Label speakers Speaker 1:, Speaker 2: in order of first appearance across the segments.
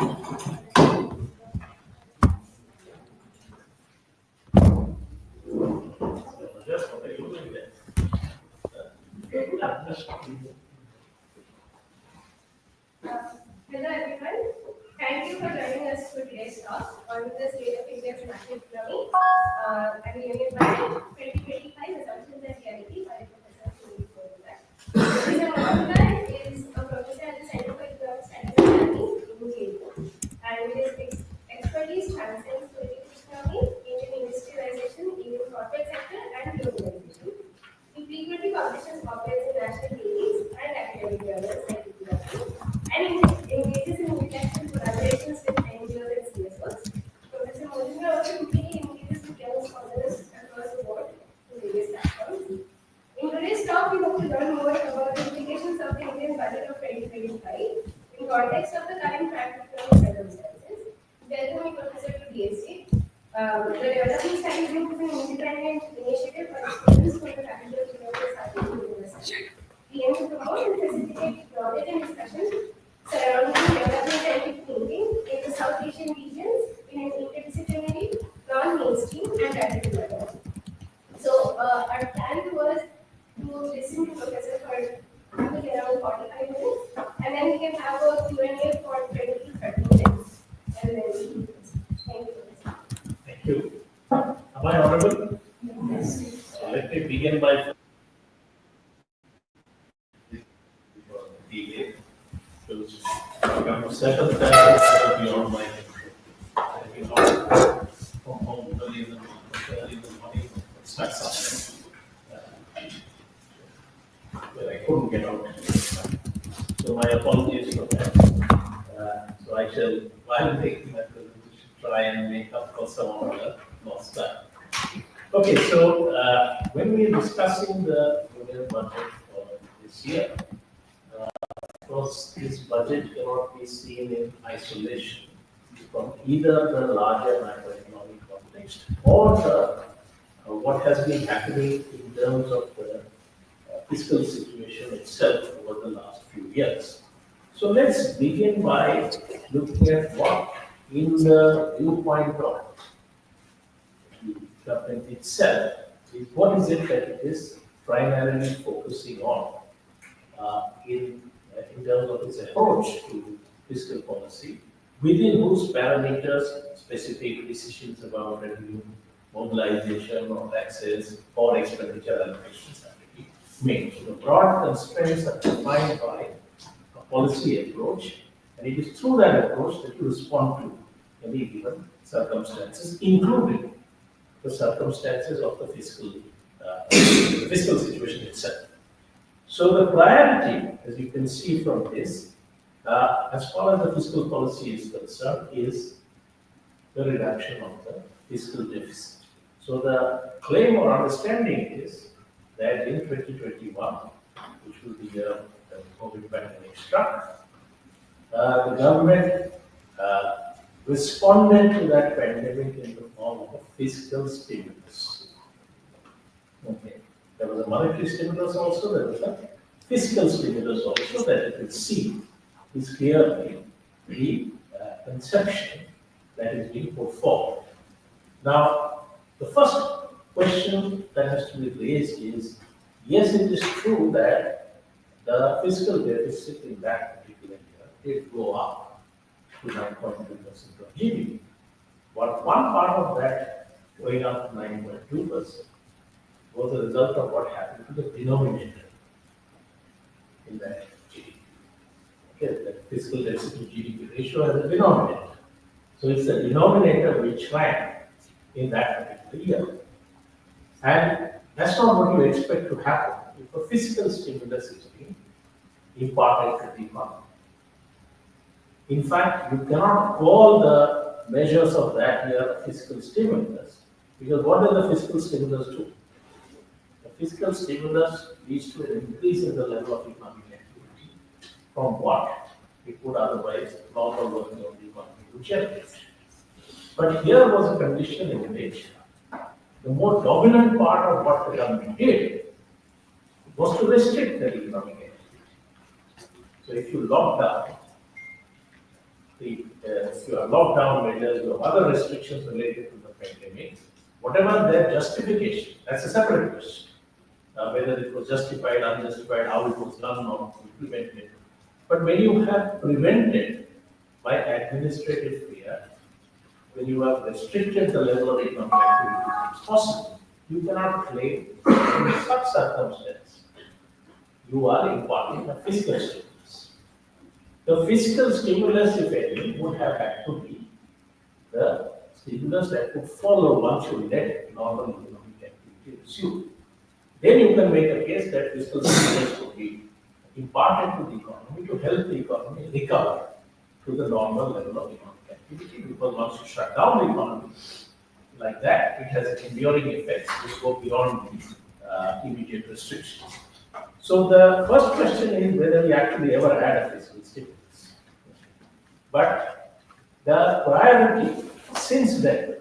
Speaker 1: Hello everyone. Thank you for joining us for today's talk on the state of India's macroeconomy at the Union Budget 2025 Assumptions and Reality by Professor Surajit Mazumdar. Professor Mazumdar is a professor at the Center for Economic Studies and Planning in Jaipur, and his expertise transcends political economy, Indian industrialization, Indian corporate sector, and globalization. He frequently publishes op-eds in national dailies and academic journals like and engages in intellectual collaborations with NGOs and CSOs. Professor Mazumdar also routinely engages with young scholars across the world through various platforms. In today's talk, we hope to learn more about the implications of the Indian budget of 2025 in context of the current macroeconomic circumstances. Welcome, Professor, to DSC. The Development Study Group is an independent initiative for students from the Faculty of Globalisation University. We aim to promote and facilitate knowledge and discussion surrounding development-centric thinking in the South Asian regions in an interdisciplinary, non-mainstream, and radical manner. So, our plan was to listen to Professor for around 45 minutes, and then we can have a Q&A for 20 to 30 minutes, and then we thank you.
Speaker 2: Thank you. Am I audible?
Speaker 1: Yes.
Speaker 2: So let me begin by circumstances beyond my control. I came out from home early in the morning, start something where I couldn't get out. So my apologies for that. So I shall, while taking my presentation, try and make up for some of the lost time. Okay, so when we are discussing the union budget for this year, of course, this budget cannot be seen in isolation from either the larger macroeconomic context or what has been happening in terms of the fiscal situation itself over the last few years. So let's begin by looking at what, in the viewpoint of the government itself, what is it that it is primarily focusing on in terms of its approach to fiscal policy, within whose parameters specific decisions about revenue, mobilization or taxes or expenditure allocations have to be made. So the broad constraints are defined by a policy approach, and it is through that approach that you respond to any given circumstances, including the circumstances of the fiscal situation itself. So the priority, as you can see from this, as far as the fiscal policy is concerned, is the reduction of the fiscal deficit. So the claim or understanding is that in 2021, which will be the year the COVID pandemic struck, the government responded to that pandemic in the form of a fiscal stimulus. Okay. There was a monetary stimulus also, there was a fiscal stimulus also, that you can see is clearly the conception that is being put forward. Now, the first question that has to be raised is, yes, it is true that the fiscal deficit in that particular year did go up to 9.2% of GDP. But one part of that going up to 9.2% was a result of what happened to the denominator in that GDP. Okay, the fiscal deficit to GDP ratio has a denominator. So it's the denominator which ran in that particular year. And that's not what you expect to happen if a fiscal stimulus is being imparted to the economy. In fact, you cannot call the measures of that year a fiscal stimulus, because what does the fiscal stimulus do? Fiscal stimulus leads to an increase in the level of economic activity from what it would otherwise normal working of the economy would generate. But here was a condition in which the more dominant part of what the government did was to restrict the economic activity. So if you lock down if you have lockdown measures, you have other restrictions related to the pandemic, whatever their justification, that's a separate question. Whether it was justified, unjustified, how it was done or implemented. But when you have prevented by administrative fear, when you have restricted the level of economic activity as possible, you cannot claim in such circumstances you are imparting a fiscal stimulus. The fiscal stimulus, if any, would have had to be the stimulus that would follow once you let normal economic activity resume. Then you can make a case that fiscal stimulus would be imparted to the economy to help the economy recover to the normal level of economic activity. Because once you shut down the economy like that, it has enduring effects which go beyond the immediate restrictions. So the first question is whether we actually ever had a fiscal stimulus. But the priority since then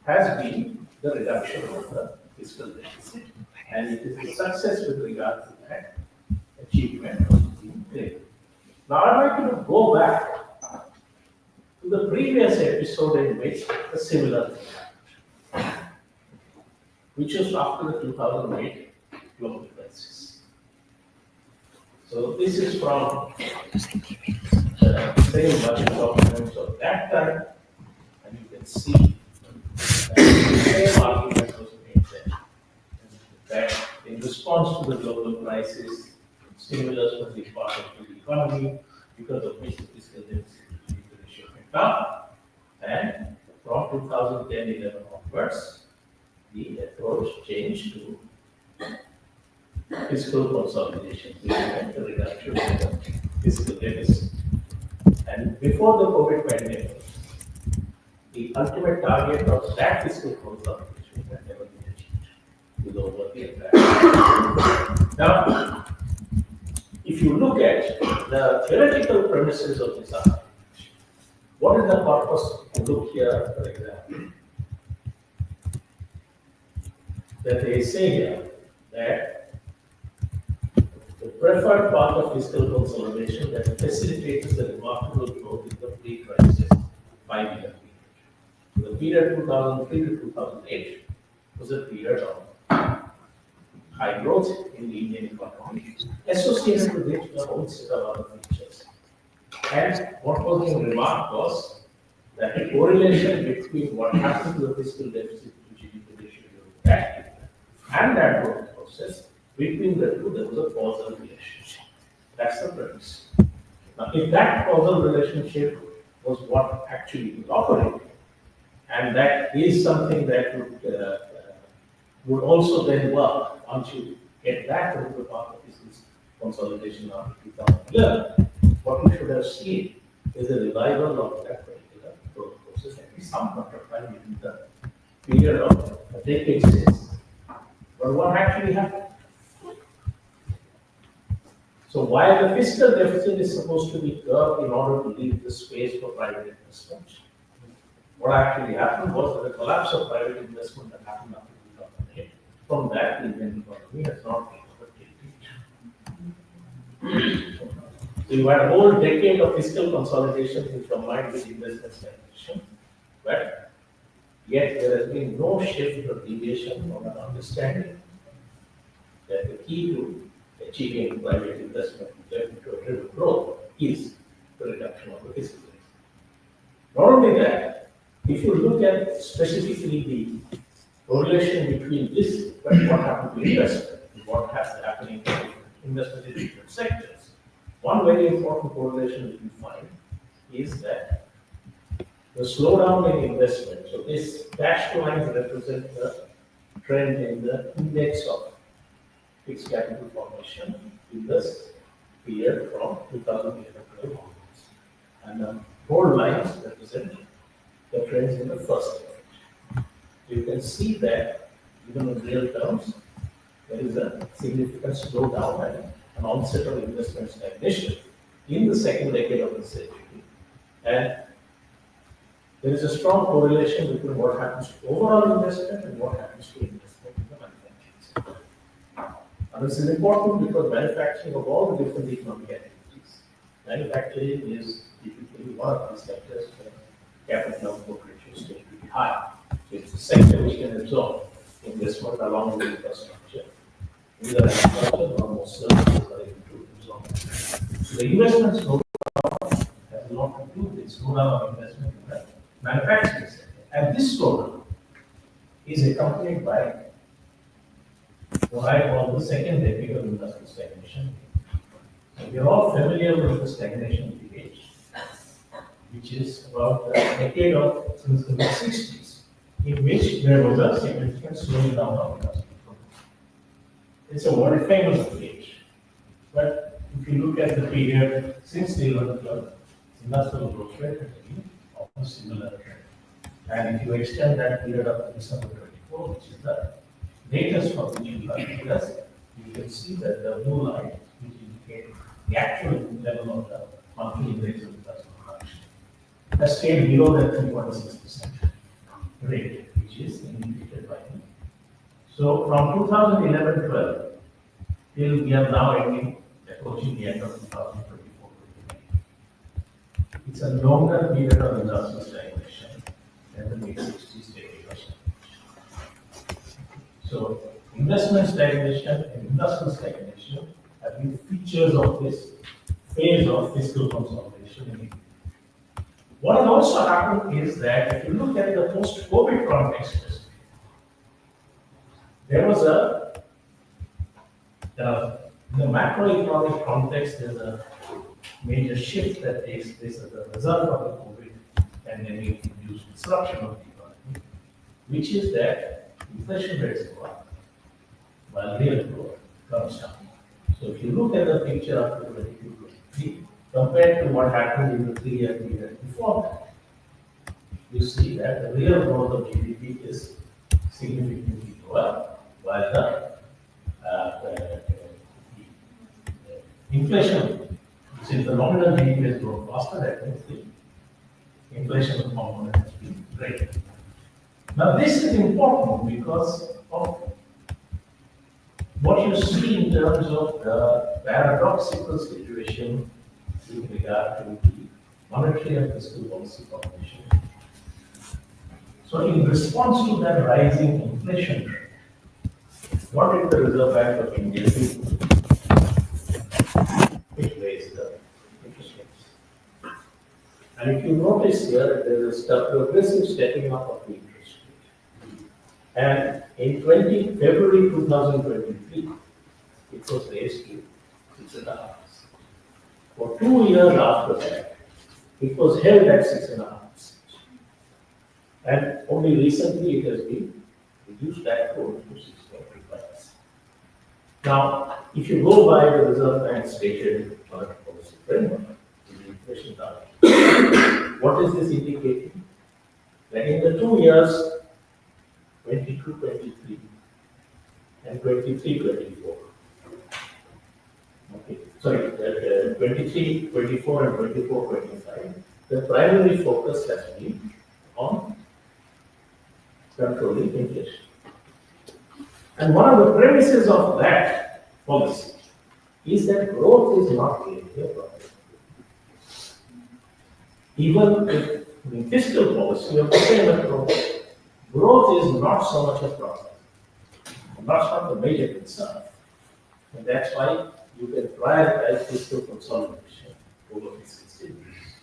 Speaker 2: has been the reduction of the fiscal deficit, and it is a success with regard to that achievement of being claimed. Now I'd like to go back to the previous episode in which a similar thing happened, which was after the 2008 global crisis. So this is from the same budget documents of that time, and you can see that the same argument was made there. That in response to the global crisis, stimulus was imparted to the economy, because of which the fiscal deficit ratio went up. And from 2010-11 onwards, the approach changed to fiscal consolidation, which meant the reduction of the fiscal deficit. And before the COVID pandemic, the ultimate target of that fiscal consolidation had never been achieved with over the entire. Now, if you look at the theoretical premises of this argument, what is the purpose? Look here, for example, that they say here that the preferred path of fiscal consolidation that facilitates the remarkable growth in the pre-crisis 5-year period. The period 2003 to 2008 was a period of high growth in the Indian economy, associated with it a whole set of other features. And what was being remarked was that the correlation between what happened to the fiscal deficit to GDP ratio during that period and that growth process, between the two, there was a causal relationship. That's the premise. Now, if that causal relationship was what actually was operating, and that is something that would also then work once you get back into the path of business consolidation after 2011, what we should have seen is a revival of that particular growth process at least some point of time in the period of a decade since. But what actually happened? So while the fiscal deficit is supposed to be curbed in order to leave the space for private investment, what actually happened was that the collapse of private investment that happened after 2008. From that, the Indian economy has not recovered till date. So you had a whole decade of fiscal consolidation which combined with investment stagnation, but yet there has been no shift or deviation from an understanding that the key to achieving private investment to growth is the reduction of the fiscal deficit. Not only that, if you look at specifically the correlation between this and what happened to investment, and what has happening to investment in different sectors, one very important correlation that we find is that the slowdown in investment. So this dashed lines represent the trend in the index of fixed capital formation in this period from 2011 onwards. And the bold lines represent the trends in the first period. You can see that even in real terms, there is a significant slowdown and an onset of investment stagnation in the second decade of the century. And there is a strong correlation between what happens to overall investment and what happens to investment in the manufacturing sector. And this is important because manufacturing of all the different economic activities, manufacturing is typically one of these sectors where capital output ratios tend to be high. So it's a sector which can absorb investment along with infrastructure. Either agriculture or most services are able to absorb. So the investment slowdown has a lot to do with slowdown of investment in the manufacturing sector. And this slowdown is accompanied by what I call the second decade of industrial stagnation. And we are all familiar with the stagnation period, which is about a decade of since the mid-60s, in which there was a significant slowing down of industrial growth. It's a very famous age. But if you look at the period since the 11th club, industrial growth rate has been of a similar trend. And if you extend that period up to December 24, which is the latest for which you have figures, you can see that the blue line, which indicates the actual level of the monthly rates of industrial production, has stayed below that 3.6% rate, which is indicated by me. So from 2011-12 till we are now approaching the end of 2024. It's a longer period of industrial stagnation than the mid-60s decade of stagnation. So investment stagnation and industrial stagnation have been features of this phase of fiscal consolidation in India. What has also happened is that if you look at the post-COVID context, there was in the macroeconomic context, there's a major shift that takes place as a result of the COVID pandemic-induced disruption of the economy, which is that inflation rates go up while real growth comes down. So if you look at the picture after 2022-23, compared to what happened in the 3-year period before that, you see that the real growth of GDP is significantly lower, while the inflation, since the nominal GDP has grown faster, that means the inflation component has been greater. Now, this is important because of what you see in terms of the paradoxical situation with regard to the monetary and fiscal policy combination. So, in response to that rising inflation rate, what did the Reserve Bank of India do? It raised the interest rates. And if you notice here, there is a progressive stepping up of the interest rate. And in February 2023, it was raised to 6.5%. For 2 years after that, it was held at 6.5%. And only recently it has been reduced back to 6.25%. Now, if you go by the Reserve Bank's stated monetary policy framework, the inflation target, what is this indicating? That in the 2 years, 22-23 and 23-24, okay, sorry, 23-24 and 24-25, the primary focus has been on controlling inflation. And one of the premises of that policy is that growth is not really a problem. Even if in fiscal policy of the same approach, growth is not so much a problem. That's not the major concern. And that's why you can prioritize fiscal consolidation over fiscal stimulus.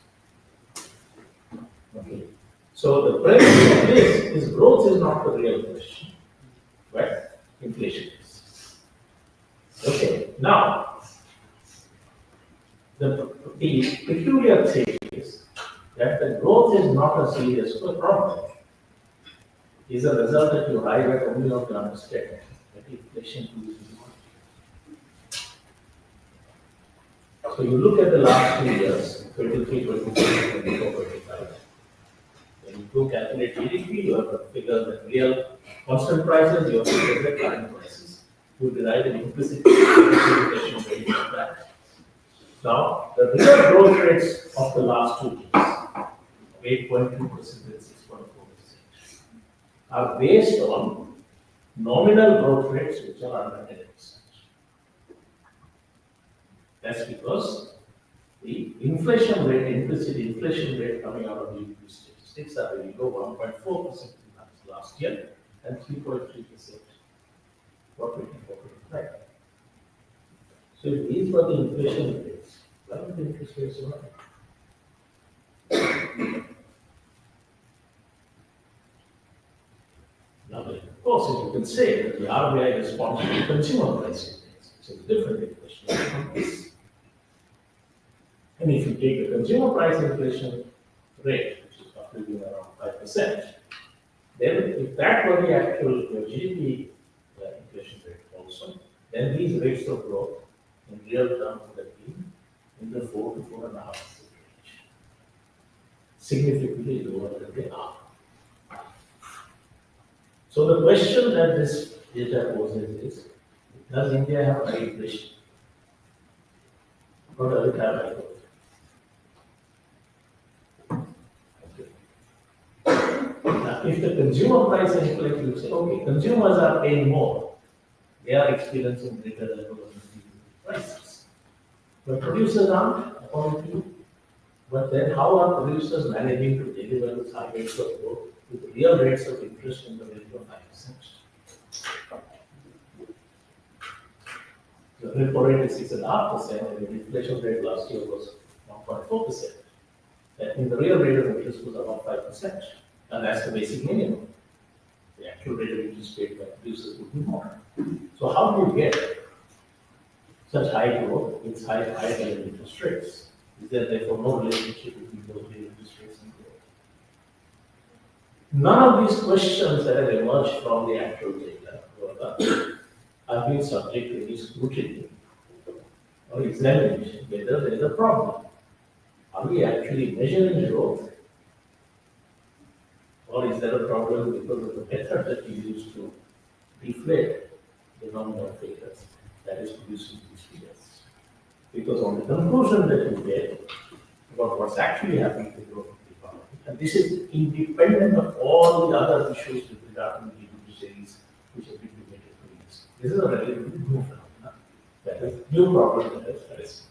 Speaker 2: Okay. So the premise of this is growth is not the real question, but inflation is. Okay. Now, the peculiar thing is that the growth is not a serious problem. Is a result that you arrive at only on the understanding that inflation is not. So you look at the last 2 years, 23, 24, 24, 25. When you go calculate GDP, you have to figure the real constant prices, you have to figure the current prices. You derive an implicit inflation rate from that. Now, the real growth rates of the last 2 years, 8.2% and 6.4%, are based on nominal growth rates which are under 10%. That's because the inflation rate, implicit inflation rate coming out of GDP statistics are very low, 1.4% last year and 3.3% for 24-25. So if these were the inflation rates, why would the interest rates rise? Now, of course, you can say that the RBI responds to consumer price index, which is a different inflation from this. And if you take the consumer price inflation rate, which is roughly around 5%, then if that were the actual GDP inflation rate also, then these rates of growth in real terms would have been in the 4 to 4.5% range, significantly lower than they are. So the question that this data poses is, does India have high inflation? Or does it have high growth? Now, if the consumer price inflation, you say, okay, consumers are paying more, they are experiencing greater level of prices. But producers aren't, according to you. But then how are producers managing to deliver this high rates of growth with real rates of interest in the range of 5%? The repo rate is 6.5%, and the inflation rate last year was 1.4%. And the real rate of interest was about 5%. And that's the basic minimum. The actual rate of interest paid by producers would be more. So how do you get such high growth with high real interest rates? Is there therefore no relationship between those real interest rates and growth? None of these questions that have emerged from the actual data have been subject to any scrutiny or examination whether there is a problem. Are we actually measuring growth? Or is there a problem because of the method that we use to deflate the nominal figures that is producing these figures? Because on the conclusion that you get about what's actually happening to growth of the economy, and this is independent of all the other issues with regard to the GDP series which have been debated for years. This is a relatively new phenomenon. That is new problem that has arisen.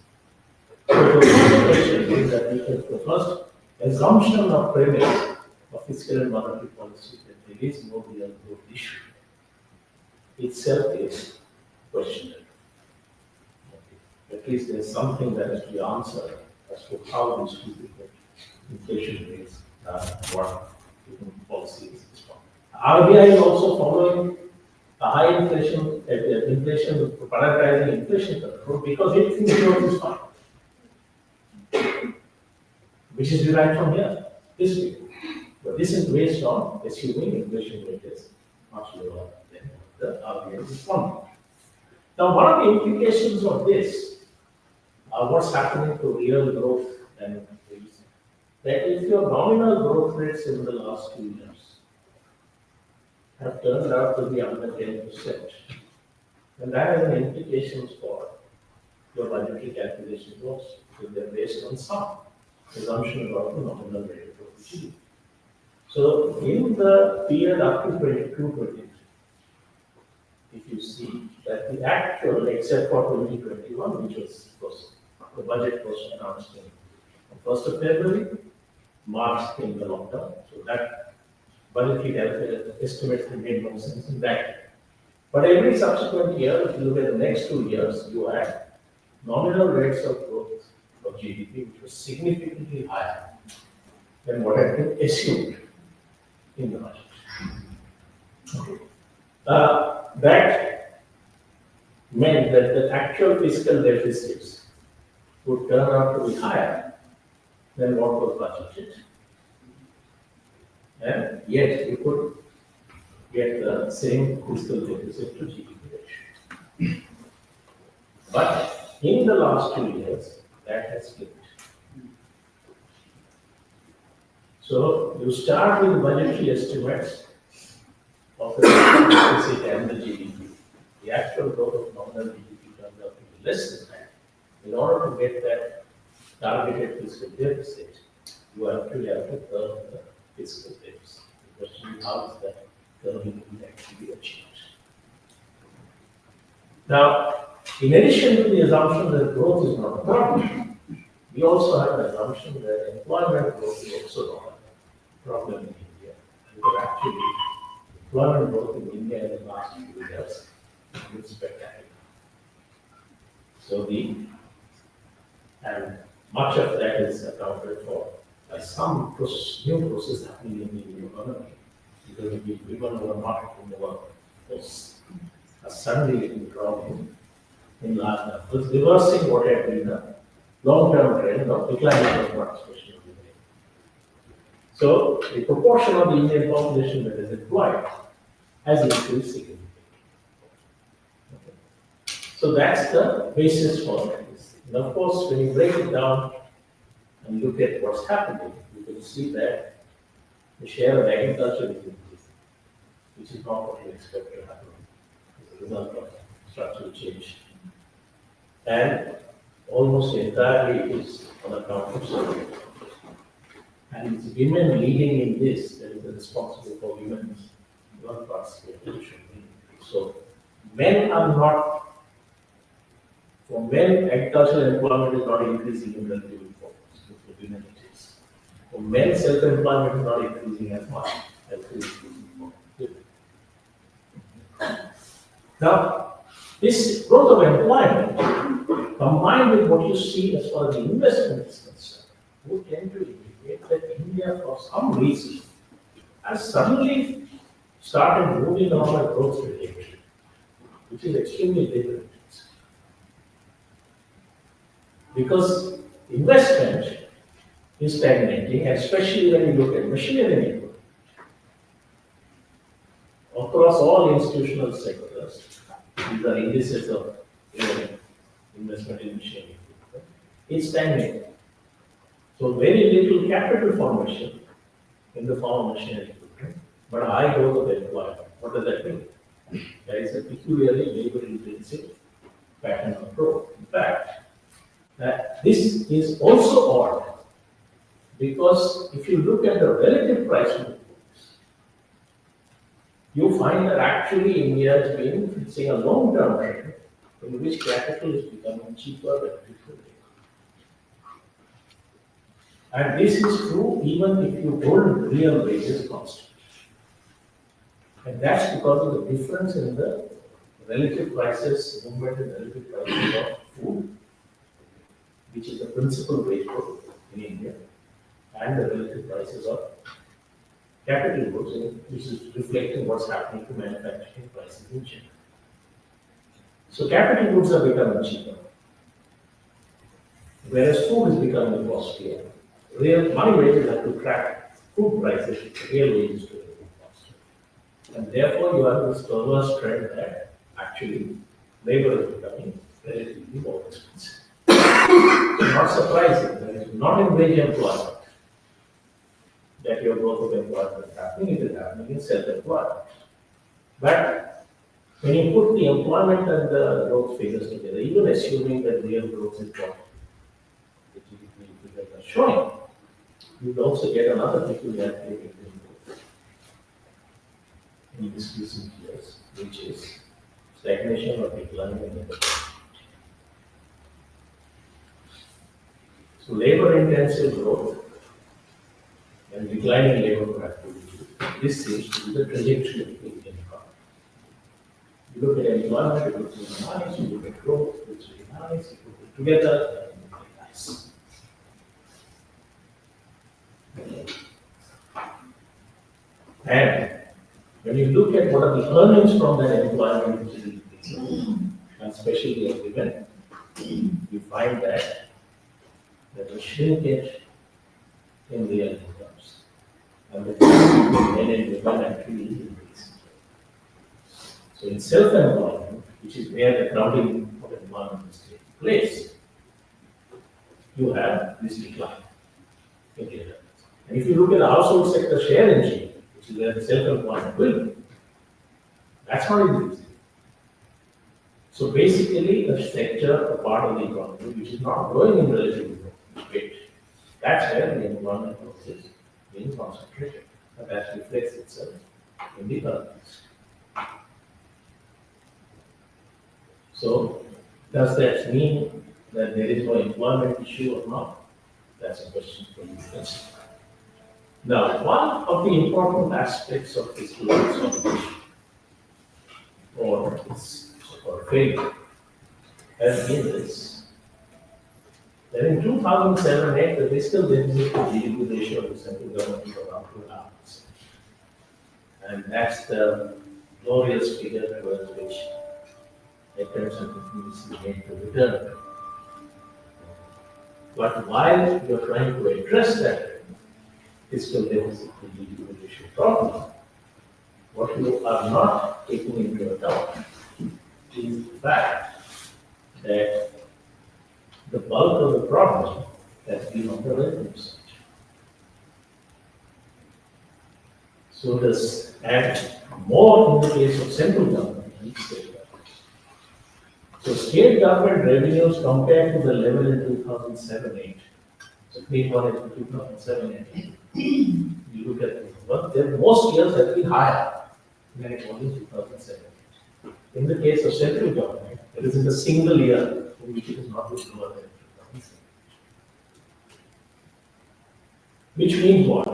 Speaker 2: So the first question is that the first assumption of premise of fiscal and monetary policy that there is no real growth issue itself is questionable. Okay. At least there is something that has to be answered as to how these two different inflation rates work within policies. RBI is also following a high inflation, prioritizing inflation control because it thinks growth is fine, which is derived from here, this figure. But this is based on assuming inflation rate is much lower than the RBI is funding. Now, one of the implications of this what's happening to real growth and increase, that if your nominal growth rates in the last 2 years have turned out to be under 10%, then that has implications for your budgetary calculations also, because they're based on some assumption about the nominal rate of growth GDP. So in the period up to 22-23, if you see that the actual, except for 2021, which was, of course, the budget was announced on 1st of February, March came the lockdown, so that budgetary estimates have made no sense in that. But every subsequent year, if you look at the next 2 years, you had nominal rates of growth of GDP, which was significantly higher than what had been assumed in the budget. Okay. That meant that the actual fiscal deficits would turn out to be higher than what was budgeted. And yet you could get the same fiscal deficit to GDP ratio. But in the last 2 years, that has flipped. So you start with budgetary estimates of the deficit and the GDP. The actual growth of nominal GDP turns out to be less than that. In order to get that targeted fiscal deficit, you actually have to curb the fiscal deficit. The question is, how is that curbing actually achieved? Now, in addition to the assumption that growth is not a problem, we also have an assumption that employment growth is also not a problem in India. Because actually, employment growth in India in the last few years is spectacular. So and much of that is accounted for by some new process happening in the Indian economy. Because if people who are not in the workforce are suddenly growing in large numbers, reversing what had been a long-term trend of declining of participation of women. So the proportion of the Indian population that is employed has increased significantly. Okay. So that's the basis for this. And of course, when you break it down and look at what's happening, you can see that the share of agriculture is increasing, which is not what you expect to happen as a result of structural change. And almost entirely is on account of social. And it's women leading in this that is responsible for women's work participation. So men are not, for men, agricultural employment is not increasing in relative importance. For women it is. For men, self-employment is not increasing as much as it is increasing for women. Now, this growth of employment, combined with what you see as far as the investment is concerned, would tend to indicate that India, for some reason, has suddenly started moving on a growth trajectory, which is extremely different. Because investment is stagnating, especially when you look at machinery input. Across all institutional sectors, these are indices of investment in machinery. It's stagnating. So very little capital formation in the form of machinery equipment, but high growth of employment. What does that mean? There is a peculiarly labor-intensive pattern of growth. In fact, this is also odd because if you look at the relative price of goods, you find that actually India has been facing a long-term trend in which capital is becoming cheaper relative to labor. And this is true even if you hold real wages constant. And that's because of the difference in the relative prices, movement in relative prices of food, which is the principal wage growth in India, and the relative prices of capital goods, which is reflecting what's happening to manufacturing prices in China. So capital goods are becoming cheaper, whereas food is becoming costlier. Real money wages have to track food prices, real wages to be costly. And therefore you have this perverse trend that actually labor is becoming relatively more expensive. Not surprising that it's not in wage employment that your growth of employment is happening, it is happening in self-employment. But when you put the employment and the growth figures together, even assuming that real growth is what the GDP figures are showing, you will also get another peculiarity in growth in these recent years, which is stagnation or decline in labor. So labor-intensive growth and declining labor productivity, this seems to be the trajectory of the Indian economy. You look at employment, it looks really nice, you look at growth, it looks really nice, you put it together, it looks really nice. And when you look at what are the earnings from that employment, which is increasing, and especially of women, you find that there's a shrinkage in real incomes. And the difference between men and women actually is increasing. So in self-employment, which is where the crowding of employment is taking place, you have this decline in real incomes. And if you look at the household sector share in GDP, which is where the self-employment will be, that's not increasing. So basically, a sector, a part of the economy, which is not growing in relative rate, that's where the employment growth is being concentrated. And that reflects itself in the earnings. So, does that mean that there is no employment issue or not? That's a question for you. Now, one of the important aspects of fiscal consolidation or failure has been this. That in 2007-8, the fiscal deficit to GDP ratio of the central government was around 2.5%. And that's the glorious figure towards which attempts and continues made to return. But while you're trying to address that fiscal deficit to GDP ratio problem, what you are not taking into account is the fact that the bulk of the problem has been on the revenue side. So this adds more in the case of central government and state government. So state government revenues compared to the level in 2007-8, so pre-1 to 2007-8, you look at what most years have been higher than it was in 2007. In the case of central government, it is in the single year in which it is not lower than 2007. Which means what?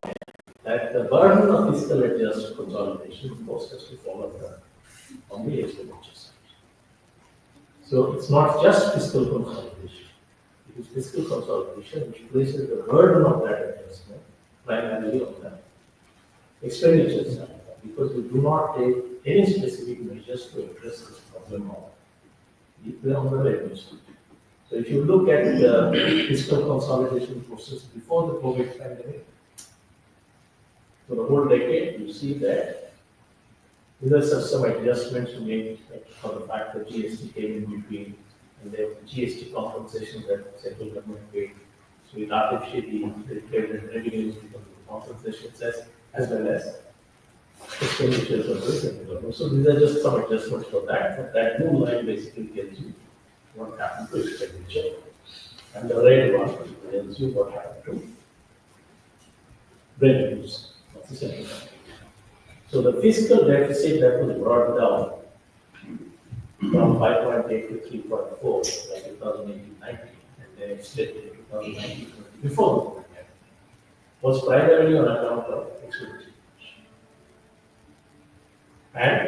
Speaker 2: That the burden of fiscal adjustment consolidation, of course, has to fall on the expenditure side. So it's not just fiscal consolidation. It is fiscal consolidation which places the burden of that adjustment primarily on the expenditure side, because we do not take any specific measures to address this problem on the revenue side. So if you look at the fiscal consolidation process before the COVID pandemic, for the whole decade, you see that there are some adjustments made for the fact that GST came in between, and there was GST compensation that central government paid. So it artificially created revenues because of the compensation as well as expenditures of the central government. So these are just some adjustments for that. But that blue line basically tells you what happened to expenditure, and the red one tells you what happened to revenues. So the fiscal deficit that was brought down from 5.8 to 3.4 by 2018-19, and then extended in 2019 before the pandemic, was primarily on account of expenditure. And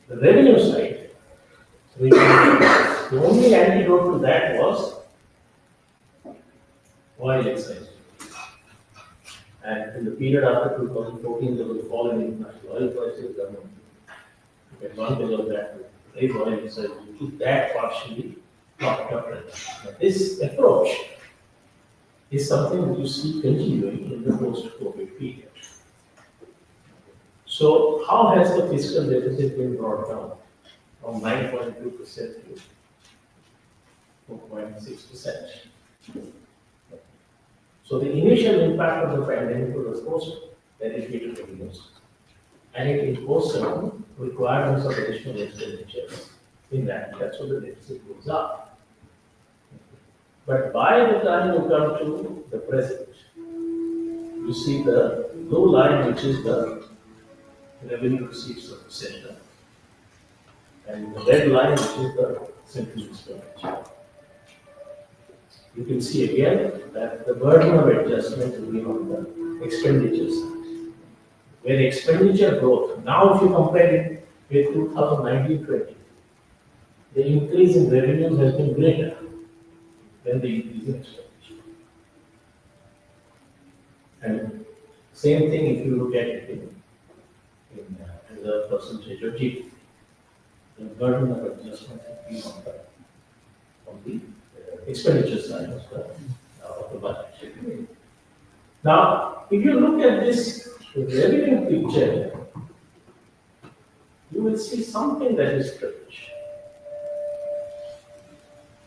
Speaker 2: the revenue side, the only antidote to that was oil excise. And in the period after 2014, there was a fall in international oil prices. Government took advantage of that to raise oil excise, to keep that partially locked up. But this approach is something that you see continuing in the post-COVID period. So, how has the fiscal deficit been brought down from 9.2% to 4.6%? So the initial impact of the pandemic was, of course, dedicated revenues, and it imposed some requirements of additional expenditures in that. That's what the deficit goes up. But by the time you come to the present, you see the blue line, which is the revenue receipts of the center, and the red line, which is the central expenditure. You can see again that the burden of adjustment will be on the expenditure side. Where expenditure growth, now if you compare it with 2019-20, the increase in revenues has been greater than the increase in expenditure. And same thing if you look at it as a percentage of GDP. The burden of adjustment has been on the expenditure side of the budget. Now, if you look at this revenue picture, you will see something that is strange.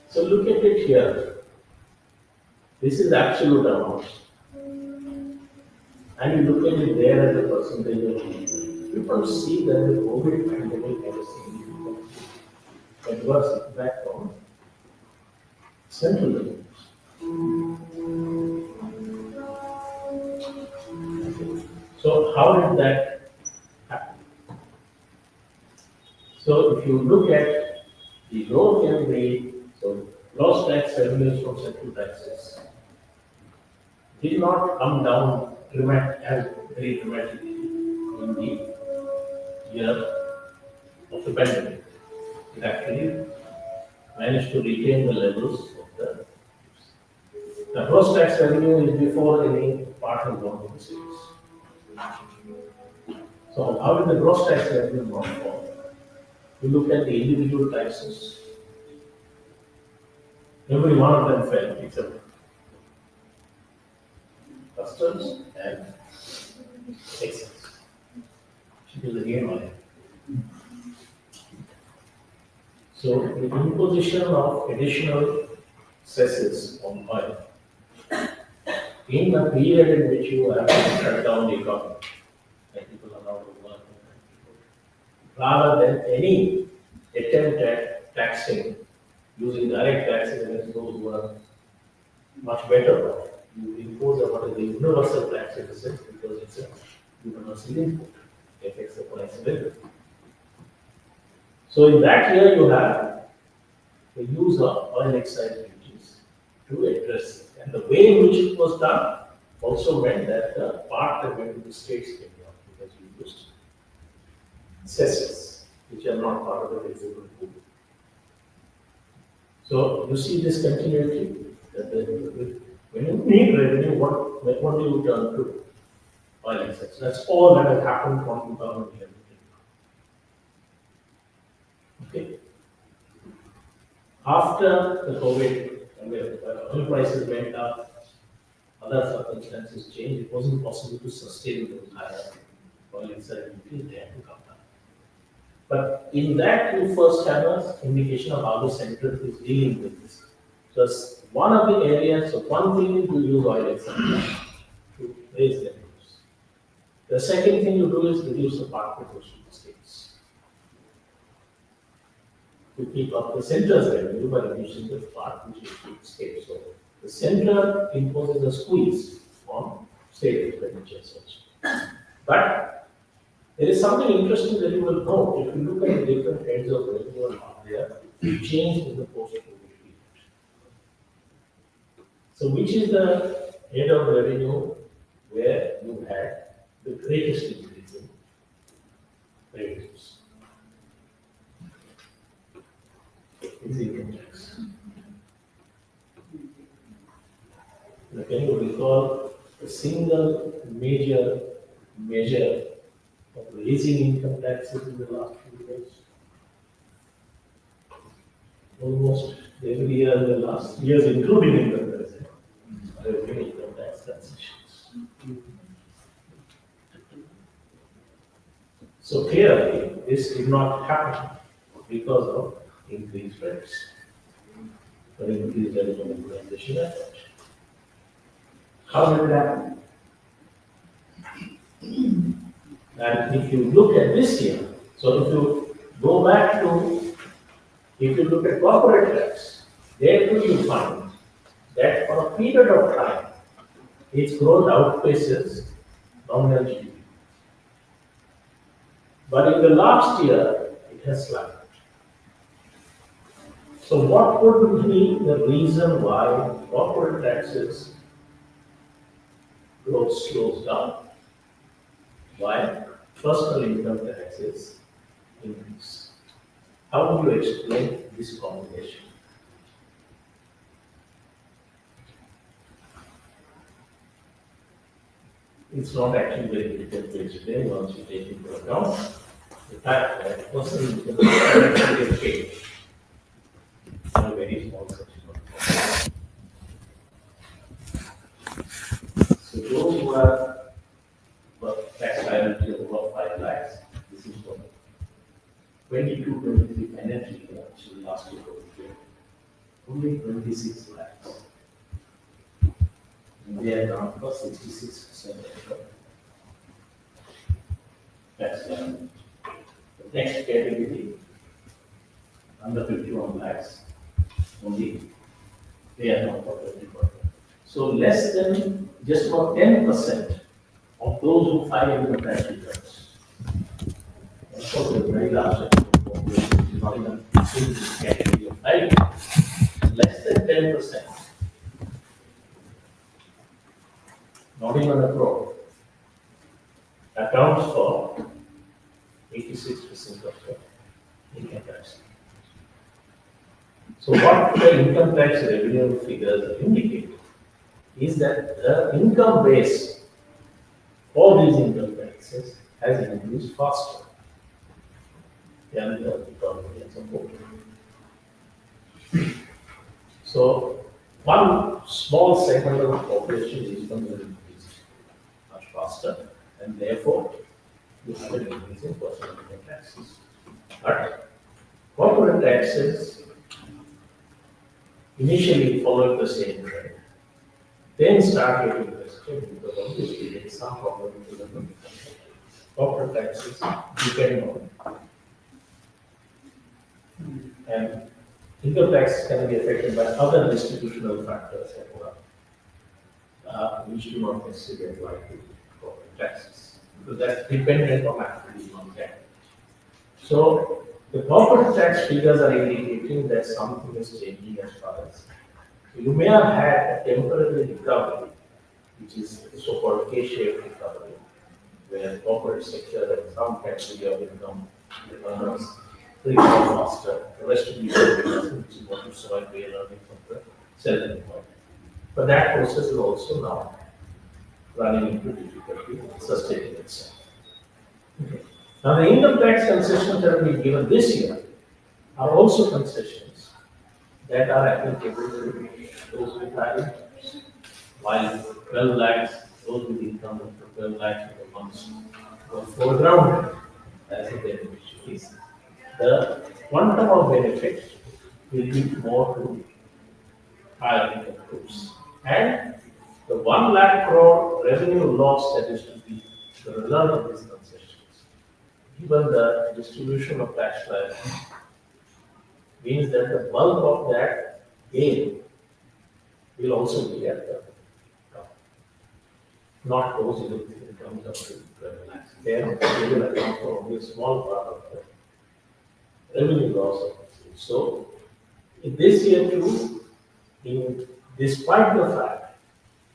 Speaker 2: So look at it here. This is absolute amount. And you look at it there as a percentage of GDP. You can see that the COVID pandemic had a significant adverse impact on central revenues. So how did that happen? So if you look at the growth in the gross tax revenues from central taxes, did not come down very dramatically in the year of the pandemic. It actually managed to retain the levels of the gross tax revenue is before any part of one the cities. So how did the gross tax revenue not fall? You look at the individual taxes, every one of them fell except customs and excise. Which is again money. So the imposition of additional cesses on oil in a period in which you have to shut down the economy, and people are out of work, rather than any attempt at taxing using direct taxes against those who are much better off. You impose what is the universal tax in a sense because it's a universal input. It affects the price of everything. So in that year you have the use of oil excise duties to address it. And the way in which it was done also meant that the part that went to the states came down because we used cesses, which are not part of the residual pool. So you see this continuity that when you need revenue, what do you turn to? Oil excise. That's all that has happened from 2011. Okay. After the COVID, oil prices went up, other circumstances changed, it wasn't possible to sustain those higher oil excise duties, they had to come down. But in that, you first have an indication of how the center is dealing with this. So one of the areas, so one thing is to use oil excise to raise revenues. The second thing you do is reduce the part that goes to the states. To keep up the center's revenue by reducing the part which is to the states. So the center imposes a squeeze on state expenditures also. But there is something interesting that you will note if you look at the different heads of revenue and how they are changed in the post-COVID period. So which is the head of revenue where you had the greatest increase in revenues? It's income tax. Now, can you recall a single major measure of raising income taxes in the last few years? Almost every year in the last years, including income tax, there have been income tax transitions. So clearly, this did not happen because of increased rates or increased development-centric effort. How did it happen? And if you look at this year, so if you go back to, if you look at corporate tax, there too you find that for a period of time, its growth outpaces nominal GDP. But in the last year, it has slackened. So what would be the reason why corporate taxes growth slows down? Why personal income taxes increase? How do you explain this combination? It's not actually very difficult to explain once you take into account the fact that personal income taxes actually get paid in a very small section of the So those who are tax liability of about 5 lakhs, this is for 22-23 financial year, actually last year only 26 lakhs. And they account for 66% of the tax liability. The next category, under 51 lakhs, only they account for 20%. So less than just about 10% of those who file income tax returns. Of course, a very large population is not even in this category of filing. Less than 10% not even a crore, accounts for 86% of the income tax. So what the income tax revenue figures indicate is that the income base for these income taxes has increased faster than the economy as a whole. So one small segment of the population income will increase much faster, and therefore you have an increase in personal income taxes. But corporate taxes initially followed the same trend, then start getting restricted because obviously there is some problem with the corporate taxes depend on. And income tax can be affected by other distributional factors as well, which do not necessarily apply to corporate taxes, because that's dependent on activity on that. So the corporate tax figures are indicating that something is changing as far as you may have had a temporary recovery, which is the so-called K-shaped recovery, where corporate sector and some category of income earners recover faster, the rest of the income, which is what you saw in real earnings from the self-employed. But that process is also now running into difficulty sustaining itself. Okay. Now the income tax concessions that have been given this year are also concessions that are applicable to those with high incomes. While 12 lakhs, those with income of 12 lakhs in the months were foregrounded as a beneficiaries. The quantum of benefit will be more to higher income groups. And the 1 lakh crore revenue loss that is to be the result of these concessions, given the distribution of tax liability, means that the bulk of that gain will also be at the top, not those with incomes up to 12 lakhs. There, they will account for only a small part of the revenue loss of the state. So, in this year too, despite the fact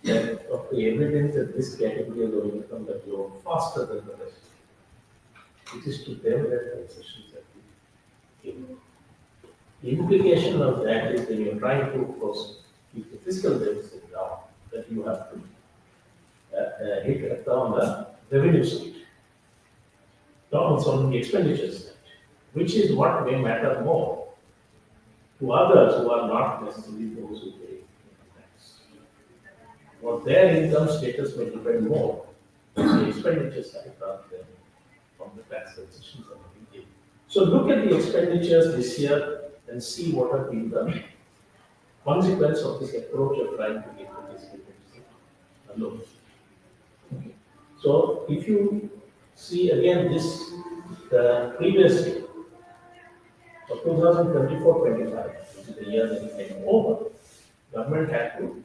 Speaker 2: that of the evidence that this category of income that grow faster than the rest, it is to them that concessions have been given. The implication of that is that you are trying to, of course, keep the fiscal deficit down, that you have to hit down the revenue side, down on the expenditure side, which is what may matter more to others who are not necessarily those who pay income tax. For their income status may depend more on the expenditure side rather than on the tax concessions that have been given. So look at the expenditures this year and see what have been the consequence of this approach of trying to get the fiscal deficit alone. Okay. So if you see again this, the previous year, for 2024-25, which is the year that it came over, government had to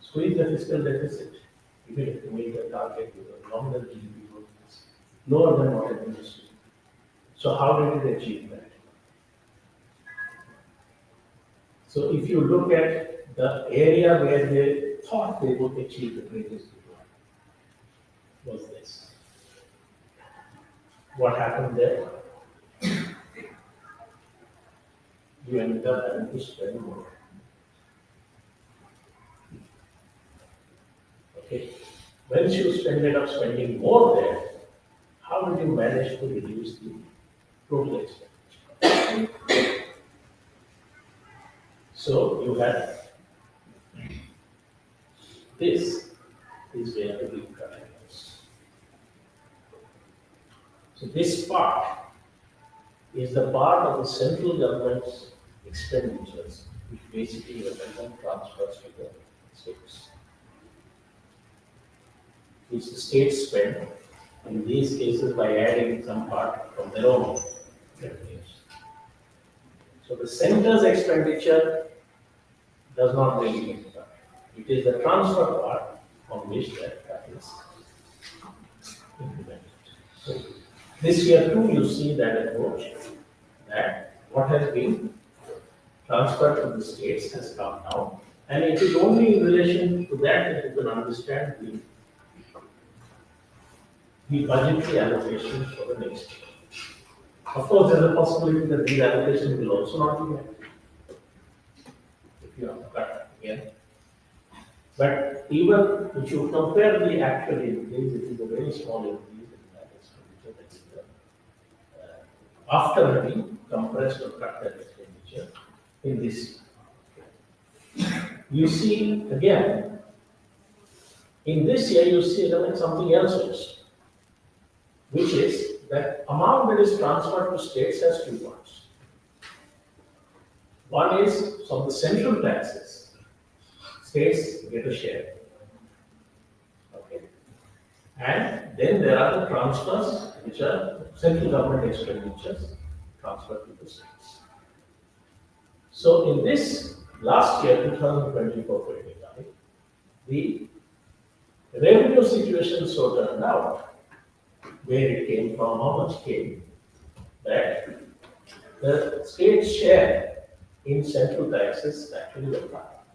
Speaker 2: squeeze the fiscal deficit, even if to meet the target with a nominal GDP growth is lower than what it used to. So how did it achieve that? So if you look at the area where they thought they would achieve the greatest good, was this. What happened there? You ended up having to spend more. Okay. Once you ended up spending more there, how did you manage to reduce the total expenditure? So you had this is where the big cut is. So this part is the part of the central government's expenditures, which basically represent transfers to the states, which the states spend in these cases by adding some part from their own revenues. So the center's expenditure does not really get cut. It is the transfer part on which that cut is implemented. So this year too, you see that approach, that what has been transferred to the states has come down And it is only in relation to that you can understand the budgetary allocation for the next year. Of course, there is a possibility that these allocations will also not be met if you have to cut again. But even if you compare the actual increase, it is a very small increase in that expenditure. That's after having compressed or cut that expenditure in this year. You see again, in this year you see something else also, which is that amount that is transferred to states has two parts. One is from the central taxes, states get a share. Okay. And then there are the transfers, which are central government expenditures transferred to the states. So in this last year, 2024-25, the revenue situation so turned out, where it came from, how much came, that the state share in central taxes actually went up.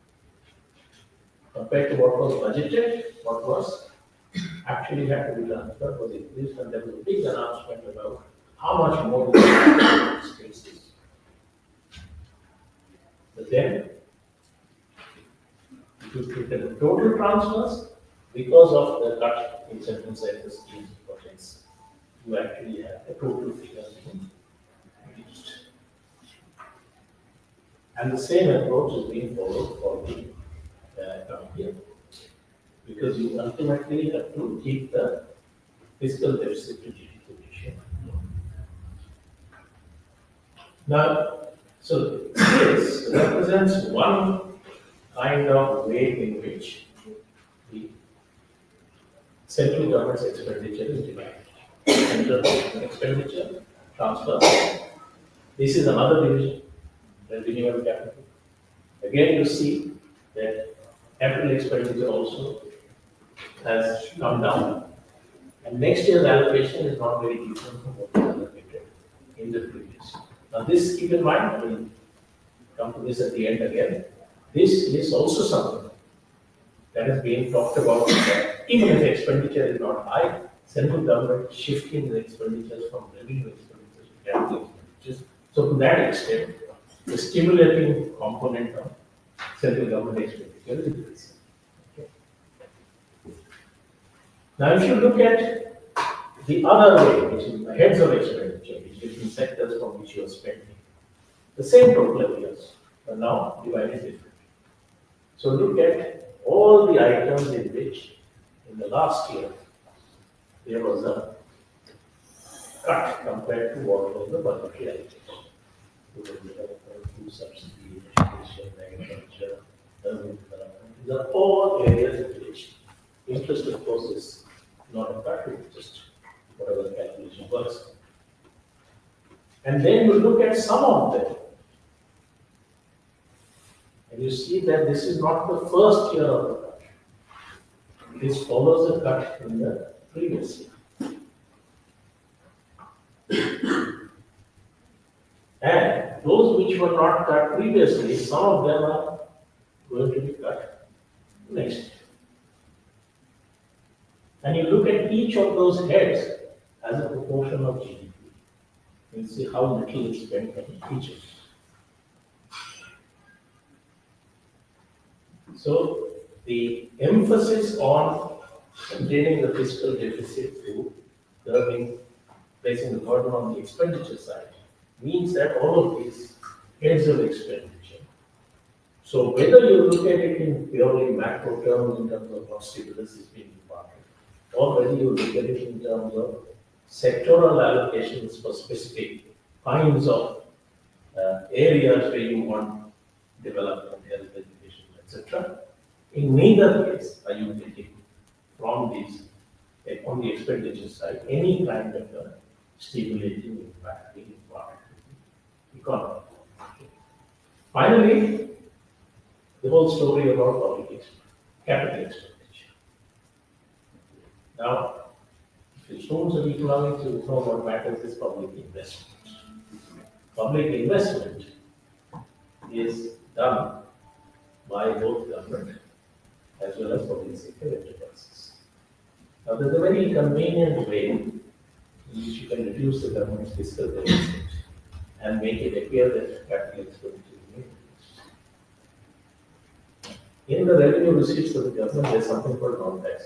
Speaker 2: Compared to what was budgeted, what was actually had to be transferred was increased, and there was a big announcement about how much more the states is. But then, if you look at the total transfers, because of the cut in central sector schemes projects, you actually have the total figure being reduced. And the same approach is being followed for the coming year, because you ultimately have to keep the fiscal deficit to GDP ratio. Now, so this represents one kind of way in which the central government's expenditure is divided. Central expenditure, transfer. This is another division, revenue and capital. Again, you see that capital expenditure also has come down, and next year's allocation is not very different from what was allocated in the previous. Now, this keep in mind, we will come to this at the end again. This is also something that is being talked about. Even if the expenditure is not high, central government shifting the expenditures from revenue expenditures to capital expenditures. So, to that extent, the stimulating component of central government expenditure is increasing. Okay. Now, if you look at the other way, which is the heads of expenditure, which is different sectors from which you are spending, the same total appears, but now divided differently. So look at all the items in which, in the last year, there was a cut compared to what was the budgetary allocation. Food subsidy, education, agriculture, urban development. These are all areas in which interest, of course, is not a cut, it's just whatever the calculation works. And then you look at some of them, and you see that this is not the first year of the cut. This follows the cut in the previous year. And those which were not cut previously, some of them are going to be cut next year. And you look at each of those heads as a proportion of GDP. You see how little is spent on each of them. So the emphasis on containing the fiscal deficit through placing the burden on the expenditure side means that all of these heads of expenditure. So whether you look at it in purely macro terms in terms of what stimulus is being imparted, or whether you look at it in terms of sectoral allocations for specific kinds of areas where you want development, health, education, etc. In neither case are you getting from these, on the expenditure side, any kind of a stimulating impact being imparted to the economy. Finally, the whole story about public capital expenditure. Now, if you students of economics, you know what matters is public investment. Public investment is done by both government as well as public sector enterprises. Now, there's a very convenient way in which you can reduce the government's fiscal deficit and make it appear that capital expenditure is made. In the revenue receipts of the government, there's something called non-tax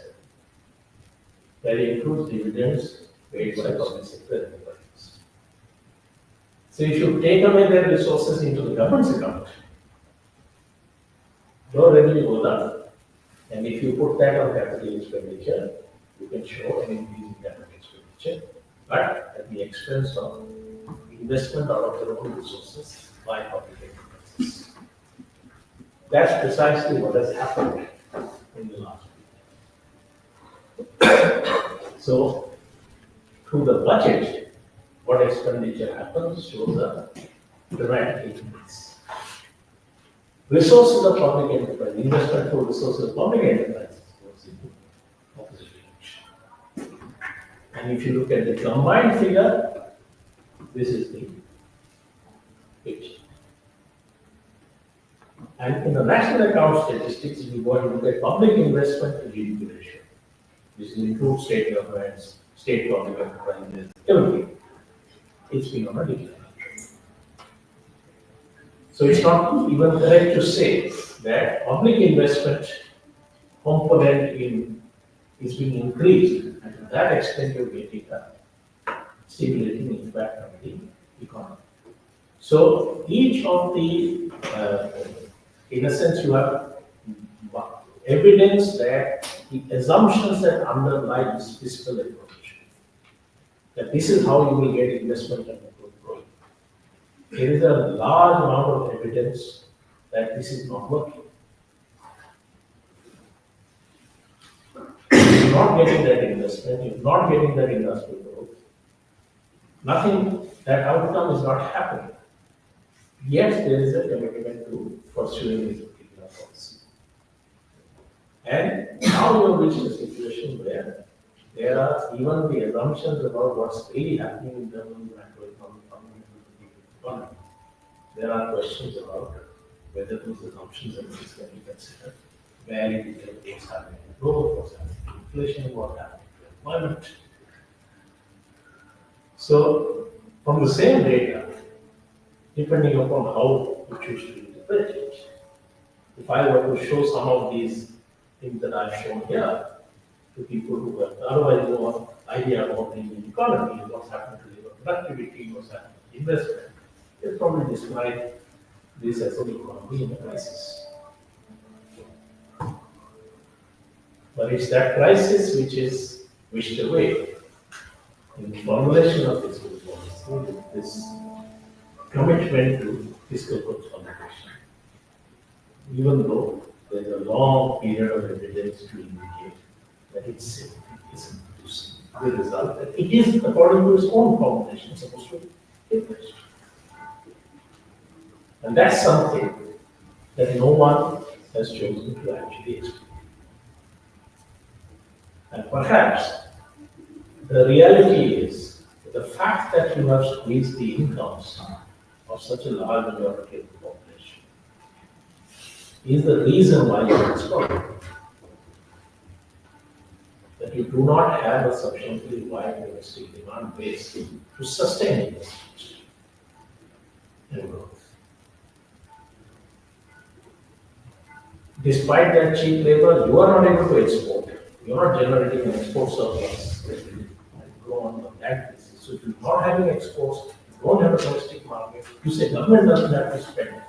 Speaker 2: revenue, that includes dividends paid by public sector enterprises. So if you take away their resources into the government's account, your revenue goes up, and if you put that on capital expenditure, you can show an increase in capital expenditure, but at the expense of investment out of their own resources by public enterprises. That's precisely what has happened in the last few years. So, through the budget, what expenditure happens shows a dramatic increase. Resources of public enterprise, investment for resources of public enterprises goes into opposite direction. And if you look at the combined figure, this is the picture. And in the national account statistics, if you go and look at public investment to GDP ratio, this includes state governments, state public enterprises, everything. It's been on a decline. So it's not even correct to say that public investment component is being increased, and to that extent you're getting a stimulating impact on the economy. So each of the, in a sense, you have evidence that the assumptions that underlie this fiscal approach, that this is how you will get investment and growth. There is a large amount of evidence that this is not working. You're not getting that investment, you're not getting that industrial growth. Nothing, that outcome is not happening. Yet there is a commitment to pursuing this particular policy. And now we have reached a situation where there are even the assumptions about what's really happening in terms of macroeconomic economy. There are questions about whether those assumptions and risks can be considered, where it is what's happening to growth, what's happening to inflation, what's happening to employment. So, from the same data, depending upon how you choose to interpret it, if I were to show some of these things that I've shown here to people who have otherwise no idea about the economy, what's happening to labor productivity, what's happening to investment, they'll probably describe this as an economy in a crisis. But it's that crisis which is wished away in the formulation of fiscal policy, with this commitment to fiscal consolidation. Even though there's a long period of evidence to indicate that it isn't producing the result that it is, according to its own formulation, supposed to take place. And that's something that no one has chosen to actually explain. And perhaps the reality is that the fact that you have squeezed the incomes of such a large majority of the population is the reason why you are exploiting. That you do not have a sufficiently wide domestic demand base to sustain investment and growth. Despite that cheap labor, you are not able to export. You are not generating an export surplus and go on that basis. So if you're not having exports, you don't have a domestic market, you say government doesn't have to spend.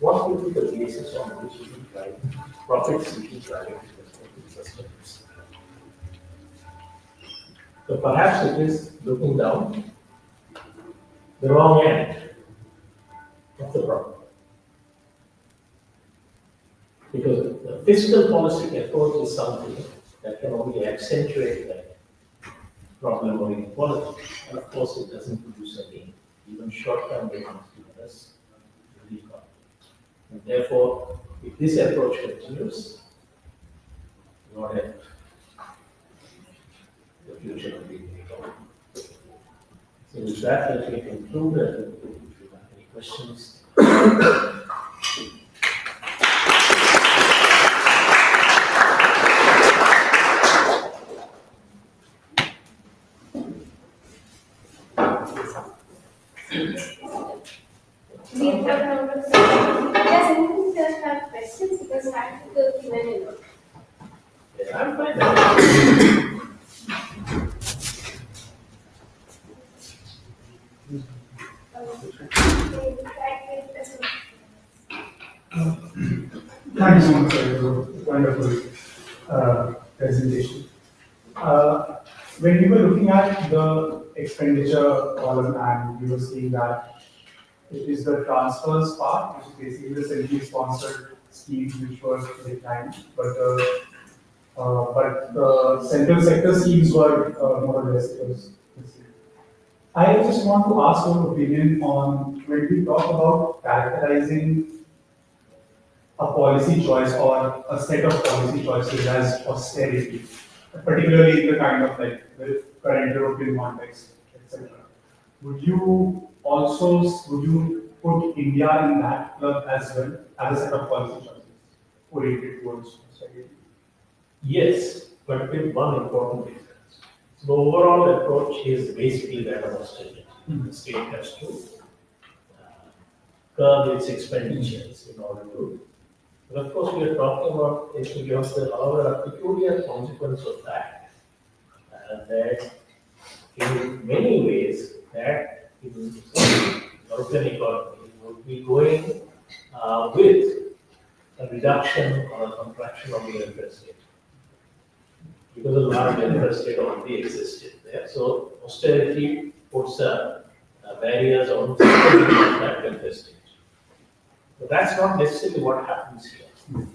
Speaker 2: What will be the basis on which you will drive profit-seeking private investment in sustenance? So perhaps it is looking down the wrong end of the problem. Because the fiscal policy approach is something that can only accentuate that problem of inequality. And of course, it doesn't produce any even short-term demand stimulus in the economy. And therefore, if this approach continues, God help the future of the economy. So with that, let me conclude. If you have any questions.
Speaker 1: We have a round of questions. Yes, anyone just have questions? You can start with the Q&A now.
Speaker 2: Yeah, I'm fine.
Speaker 3: Thank you so much, sir. It was a wonderful presentation. When we were looking at the expenditure column and we were seeing that it is the transfers part, which is basically the centrally sponsored schemes which were declined, but the central sector schemes were more or less it was the same. I just want to ask your opinion on when we talk about characterizing a policy choice or a set of policy choices as austerity, particularly in the kind of like the current European context, etc. Would you put India in that club as well as a set of policy choices oriented towards austerity?
Speaker 2: Yes, but with one important difference. So the overall approach is basically that of austerity. The state has to curb its expenditures in order to. But of course, we are talking about a peculiar consequence of that. That in many ways, that in the European economy would be going with a reduction or a contraction of the welfare state. Because a large welfare state already existed there. So austerity puts barriers on that welfare state. But that's not necessarily what happens here.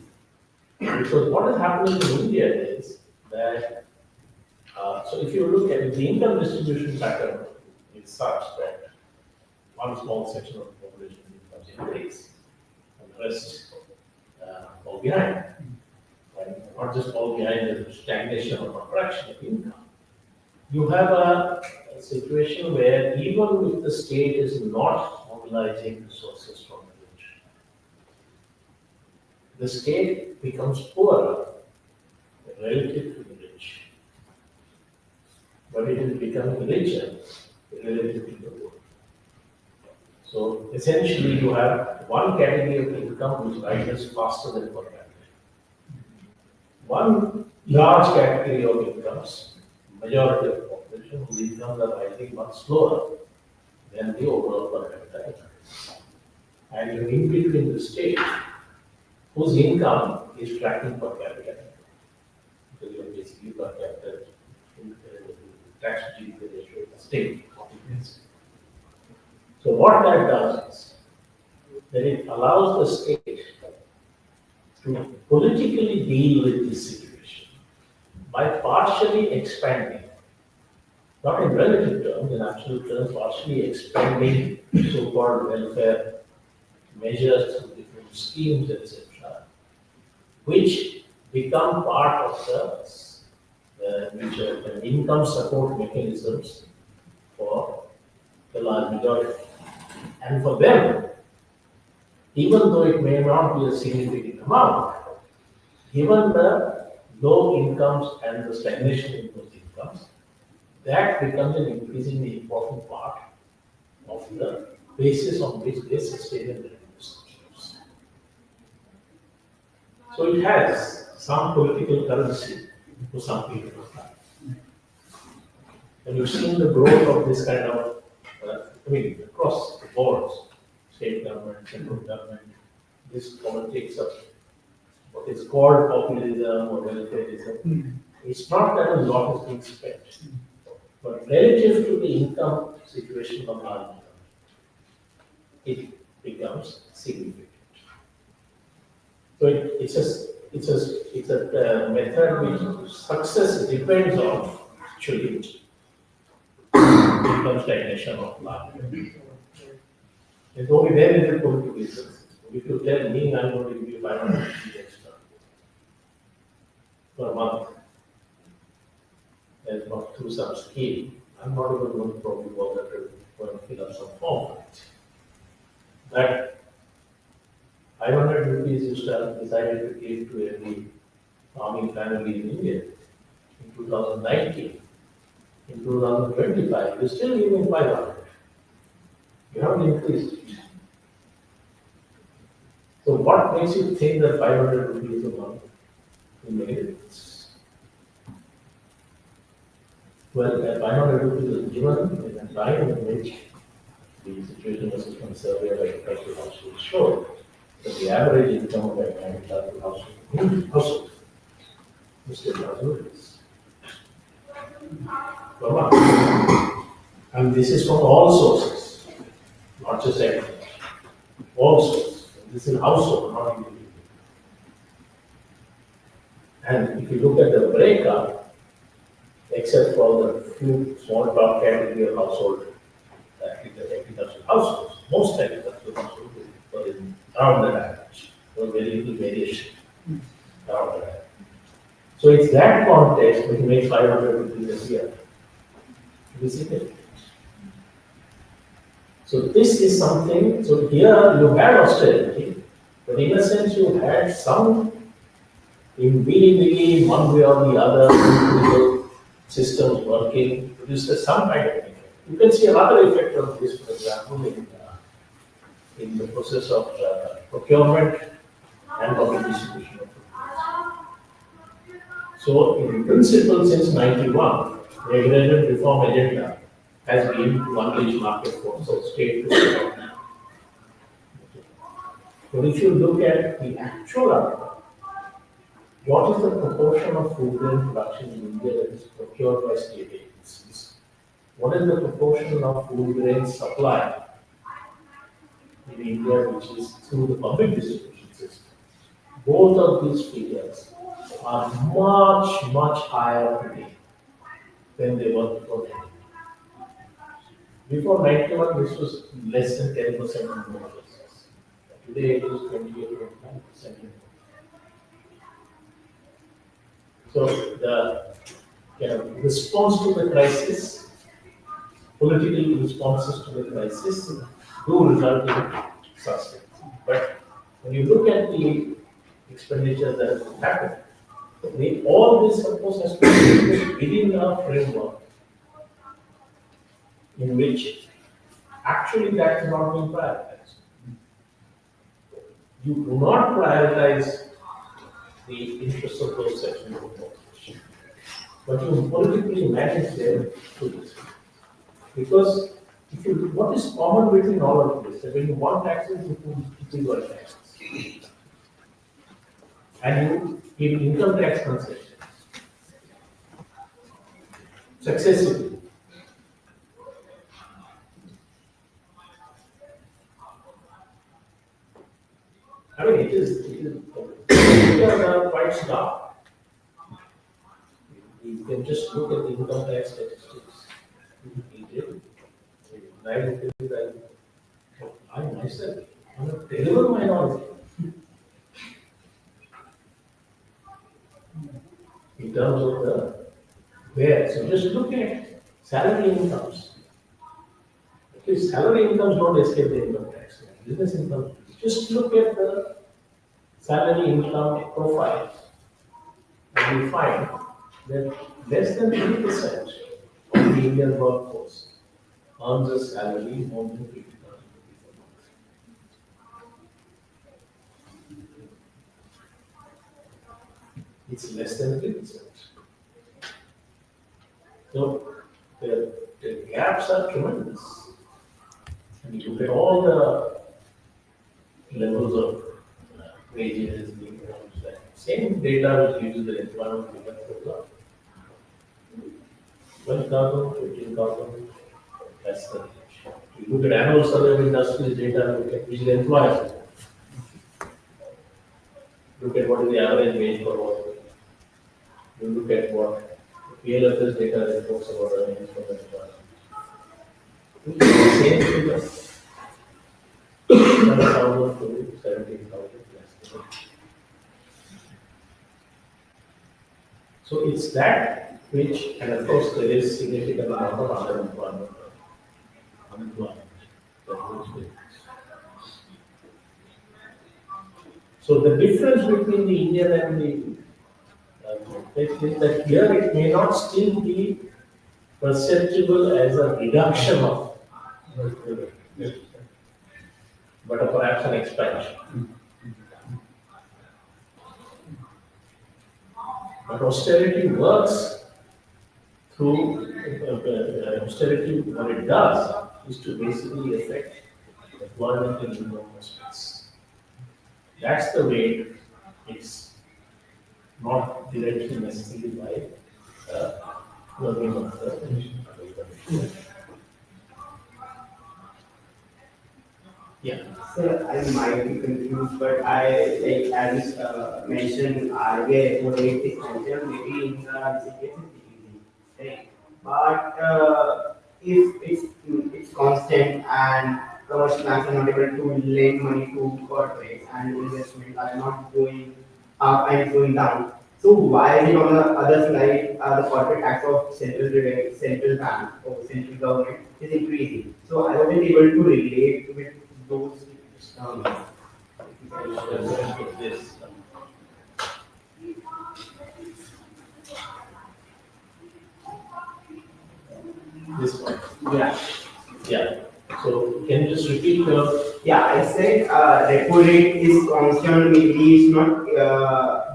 Speaker 2: Because what is happening in India is that, so if you look at it, the income distribution pattern is such that one small section of the population becomes increase, and the rest fall behind. And not just fall behind, there's stagnation or contraction of income. You have a situation where even if the state is not mobilizing resources from the rich, the state becomes poorer relative to the rich, but it is becoming richer relative to the poor. So essentially, you have one category of income which rises faster than per capita. One large category of incomes, majority of the population, whose incomes are rising much slower than the overall per capita income. And you're in between the state, whose income is tracking per capita income. Because you're basically per capita tax to GDP ratio of the state. So what that does is that it allows the state to politically deal with this situation by partially expanding, not in relative terms, in absolute terms, partially expanding so-called welfare measures through different schemes, etc., which become part of the income support mechanisms for the large majority. And for them, even though it may not be a significant amount, given the low incomes and the stagnation in those incomes, that becomes an increasingly important part of the basis on which they sustain their revenue structures. So it has some political currency to some people. And you've seen the growth of this kind of, across the boards, state government, central government, this politics of what is called populism or welfareism. It's not that a lot is being spent, but relative to the income situation of our income, it becomes significant. So it's a method which success depends on actually income stagnation of large. It's only then is it going to be successful. If you tell me I'm going to give you 500 extra per month, and not through some scheme, I'm not even going to probably bother to go and fill up some form. That 500 rupees you start decided to give to every farming family in India in 2019. In 2025, you're still giving 500. You haven't increased it. So what makes you think that 500 rupees a month will make a difference? Well, that 500 rupees is given in a time in which the situational assessment survey by industrial households showed that the average income of an agricultural household is still not good. Per month. And this is from all sources, not just agriculture. All sources. This is household, not individual. And if you look at the breakup, except for the few small top category of household, agricultural households, most agricultural households were around the average. There was very little variation around the average. So it's that context which makes 500 rupees a year to be significant. So this is something, so here you had austerity, but in a sense you had some in one way or the other, political systems working, produced some kind of effect. You can see another effect of this, for example, in the process of procurement and public distribution of food. So, in principle, since 91, the agrarian reform agenda has been to unleash market force of state to state. But if you look at the actual outcome, what is the proportion of food grain production in India that is procured by state agencies? What is the proportion of food grain supply in India which is through the public distribution system? Both of these figures are much, much higher today than they were before 91. Before 91, this was less than 10% of the business. Today it is 28-29%. So the response to the crisis, political responses to the crisis, do result in sustenance. But when you look at the expenditures that have happened, all this, of course, has to be within a framework in which actually that is not being prioritized. You do not prioritize the interests of those sections of the population, but you politically manage them to this. Because if you, what is common between all of this? That when you want taxes, you increase your taxes, and you give income tax concessions successively. I mean, it is quite stark. You can just look at the income tax statistics. I myself, I'm a terrible minority in terms of the where. So just look at salary incomes. Okay, salary incomes don't escape the income tax. Business income. Just look at the salary income profiles, and you find that less than 3% of the Indian workforce earns a salary more than 50,000 rupees a month. It's less than 3%. So the gaps are tremendous. And you look at all the levels of wages, incomes, that same data which uses the employment figure for job. 12,000, 15,000, that's the range. You look at annual survey of industries data, look at which is employers. Look at what is the average wage for work. You look at what PLFS data reports about earnings from employers. Look at the same figure. 12,000 to 17,000 plus. So it's that which, and of course there is significant amount of unemployment. So the difference between the Indian and the is that here it may not still be perceptible as a reduction of
Speaker 3: Yes.
Speaker 2: but perhaps an expansion. But austerity works through austerity. What it does is to basically affect employment in income prospects. That's the way it's not directly necessarily by working of the yeah.
Speaker 4: Sir, I might be confused, but I like as mentioned earlier, what rate is mentioned, maybe in the case it's decreasing, right? But if it's constant and commercial banks are not able to lend money to corporates and investment are not going up and it's going down, so why is it on the other side the corporate tax of central bank or central government is increasing? So I wasn't able to relate with those um,
Speaker 2: This. This one.
Speaker 4: yeah.
Speaker 2: Yeah. So can you just repeat your
Speaker 4: Yeah, I said repo rate is constant, maybe it's not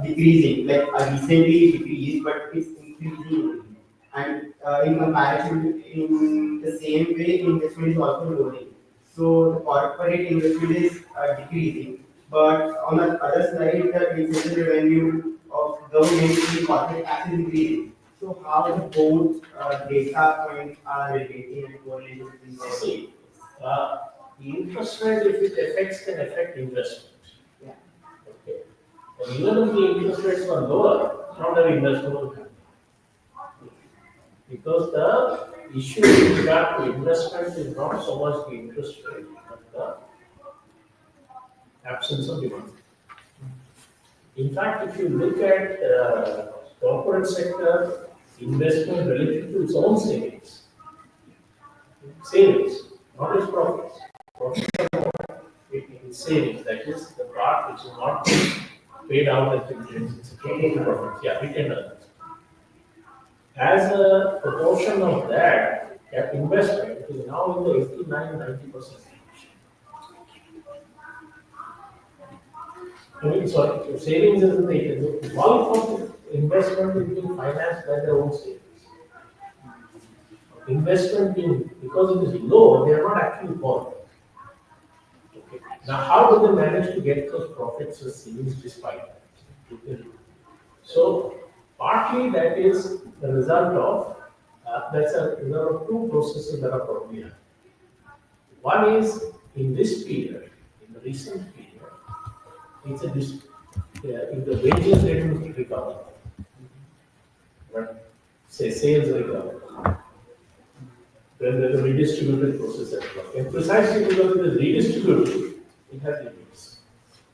Speaker 4: decreasing, like recently decreased, but it's increasing. And in comparison, in the same way, investment is also growing. So the corporate investment is decreasing, but on the other side, the incentive revenue of government in corporate tax is increasing. So how the both data points are relating and correlating between them?
Speaker 2: see? The interest rate, if it affects, can affect investment.
Speaker 4: Yeah.
Speaker 2: Okay. And even if the interest rates were lower, not that investment will happen. Because the issue with regard to investment is not so much the interest rate, but the absence of demand. In fact, if you look at corporate sector investment relative to its own savings, not its profits. Profits are in savings, that is the part which is not paid out as dividends, it's a total profit, yeah, retained earnings. As a proportion of that investment, it is now in the 89-90% range. I mean, sorry, savings is in the bulk of investment is being financed by their own savings. Investment being, because it is low, they are not actually borrowing. Okay. Now, how do they manage to get those profits or savings despite that? So, partly that is the result of there are two processes that are probably happening. One is in this period, in the recent period, it's if the wages didn't recover, but say sales recover, then there's a redistributed process at work. And precisely because it is redistributed, it has limits.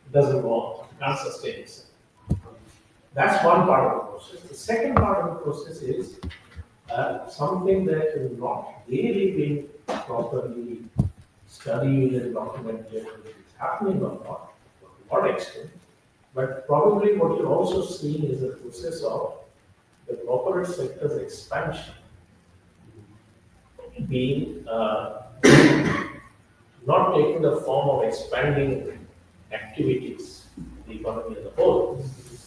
Speaker 2: It doesn't go on, it can't sustain itself. That's one part of the process. The second part of the process is something that is not really being properly studied and documented, whether it's happening or not, to what extent. But probably what you're also seeing is the process of the corporate sector's expansion being not taking the form of expanding activities, the economy as a whole,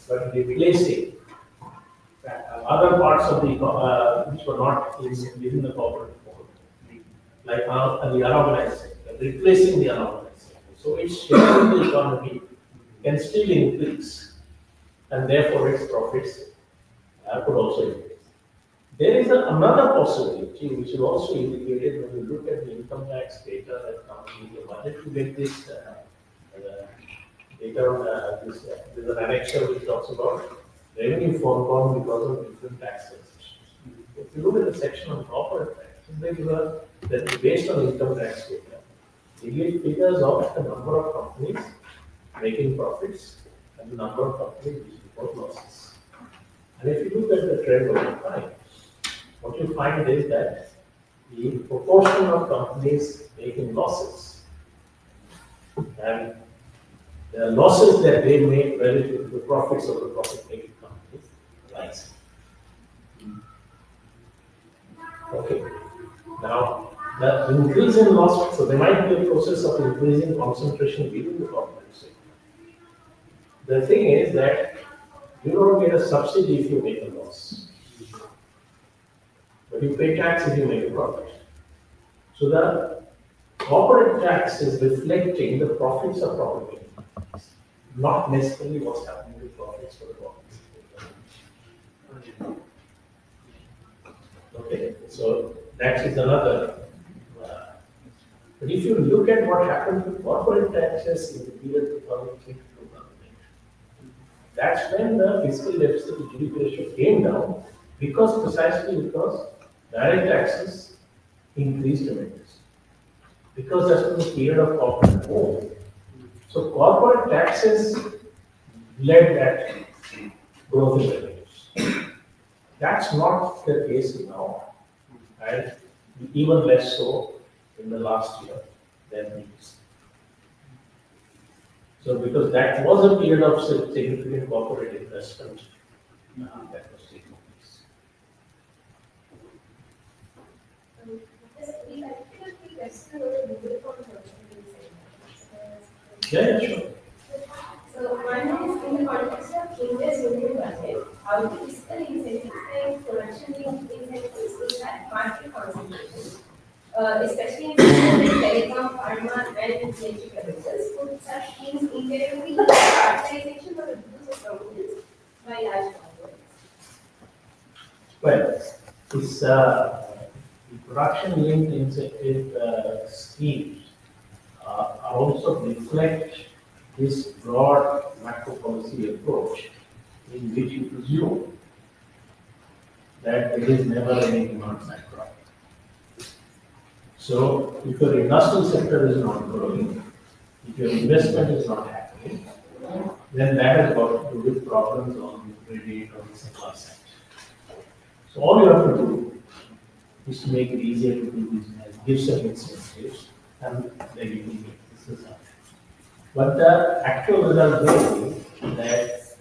Speaker 2: but replacing other parts of the which were not within the corporate fold, like the unorganized sector, replacing the unorganized sector. So its share in the economy can still increase, and therefore its profits could also increase. There is another possibility which is also indicated when you look at the income tax data that comes in the budget to get this data on there's an annexure which talks about revenue foregone because of different tax legislations. If you look at the section on corporate tax, that is based on income tax data. They give figures of the number of companies making profits and the number of companies which report losses. And if you look at the trend over time, what you find is that the proportion of companies making losses and the losses that they make relative to the profits of the profit-making companies rise. Okay. Now, The increase in loss, so there might be a process of increasing concentration within the corporate sector. The thing is that you don't get a subsidy if you make a loss, but you pay tax if you make a profit. So the corporate tax is reflecting the profits of property, not necessarily what's happening with profits for the corporate sector. Okay, so that is another. But if you look at what happened to corporate taxes in the period 2003 to 2008, that's when the fiscal deficit to GDP ratio came down, precisely because direct taxes increased tremendously. Because that's when the period of corporate boom. So corporate taxes led that growth in revenues. That's not the case now, and even less so in the last year than previous. So because that was a period of significant corporate investment that was taking place. Yeah, sure.
Speaker 1: So one is in the context of India's union budget, how the fiscal incentives and production linked incentives impact market concentration, especially in sectors like telecom, pharma, and energy services. Could such schemes invariably lead to privatization or abuse of dominance by large corporates?
Speaker 2: Well, this production linked incentive schemes also reflect this broad macro policy approach in which you presume that there is never any demand macro. So if your industrial sector is not growing, if your investment is not happening, then that has got to do with problems on the credit or the supply side. So all you have to do is to make it easier to do business, give some incentives, and then you can get this result. But the actual result will be that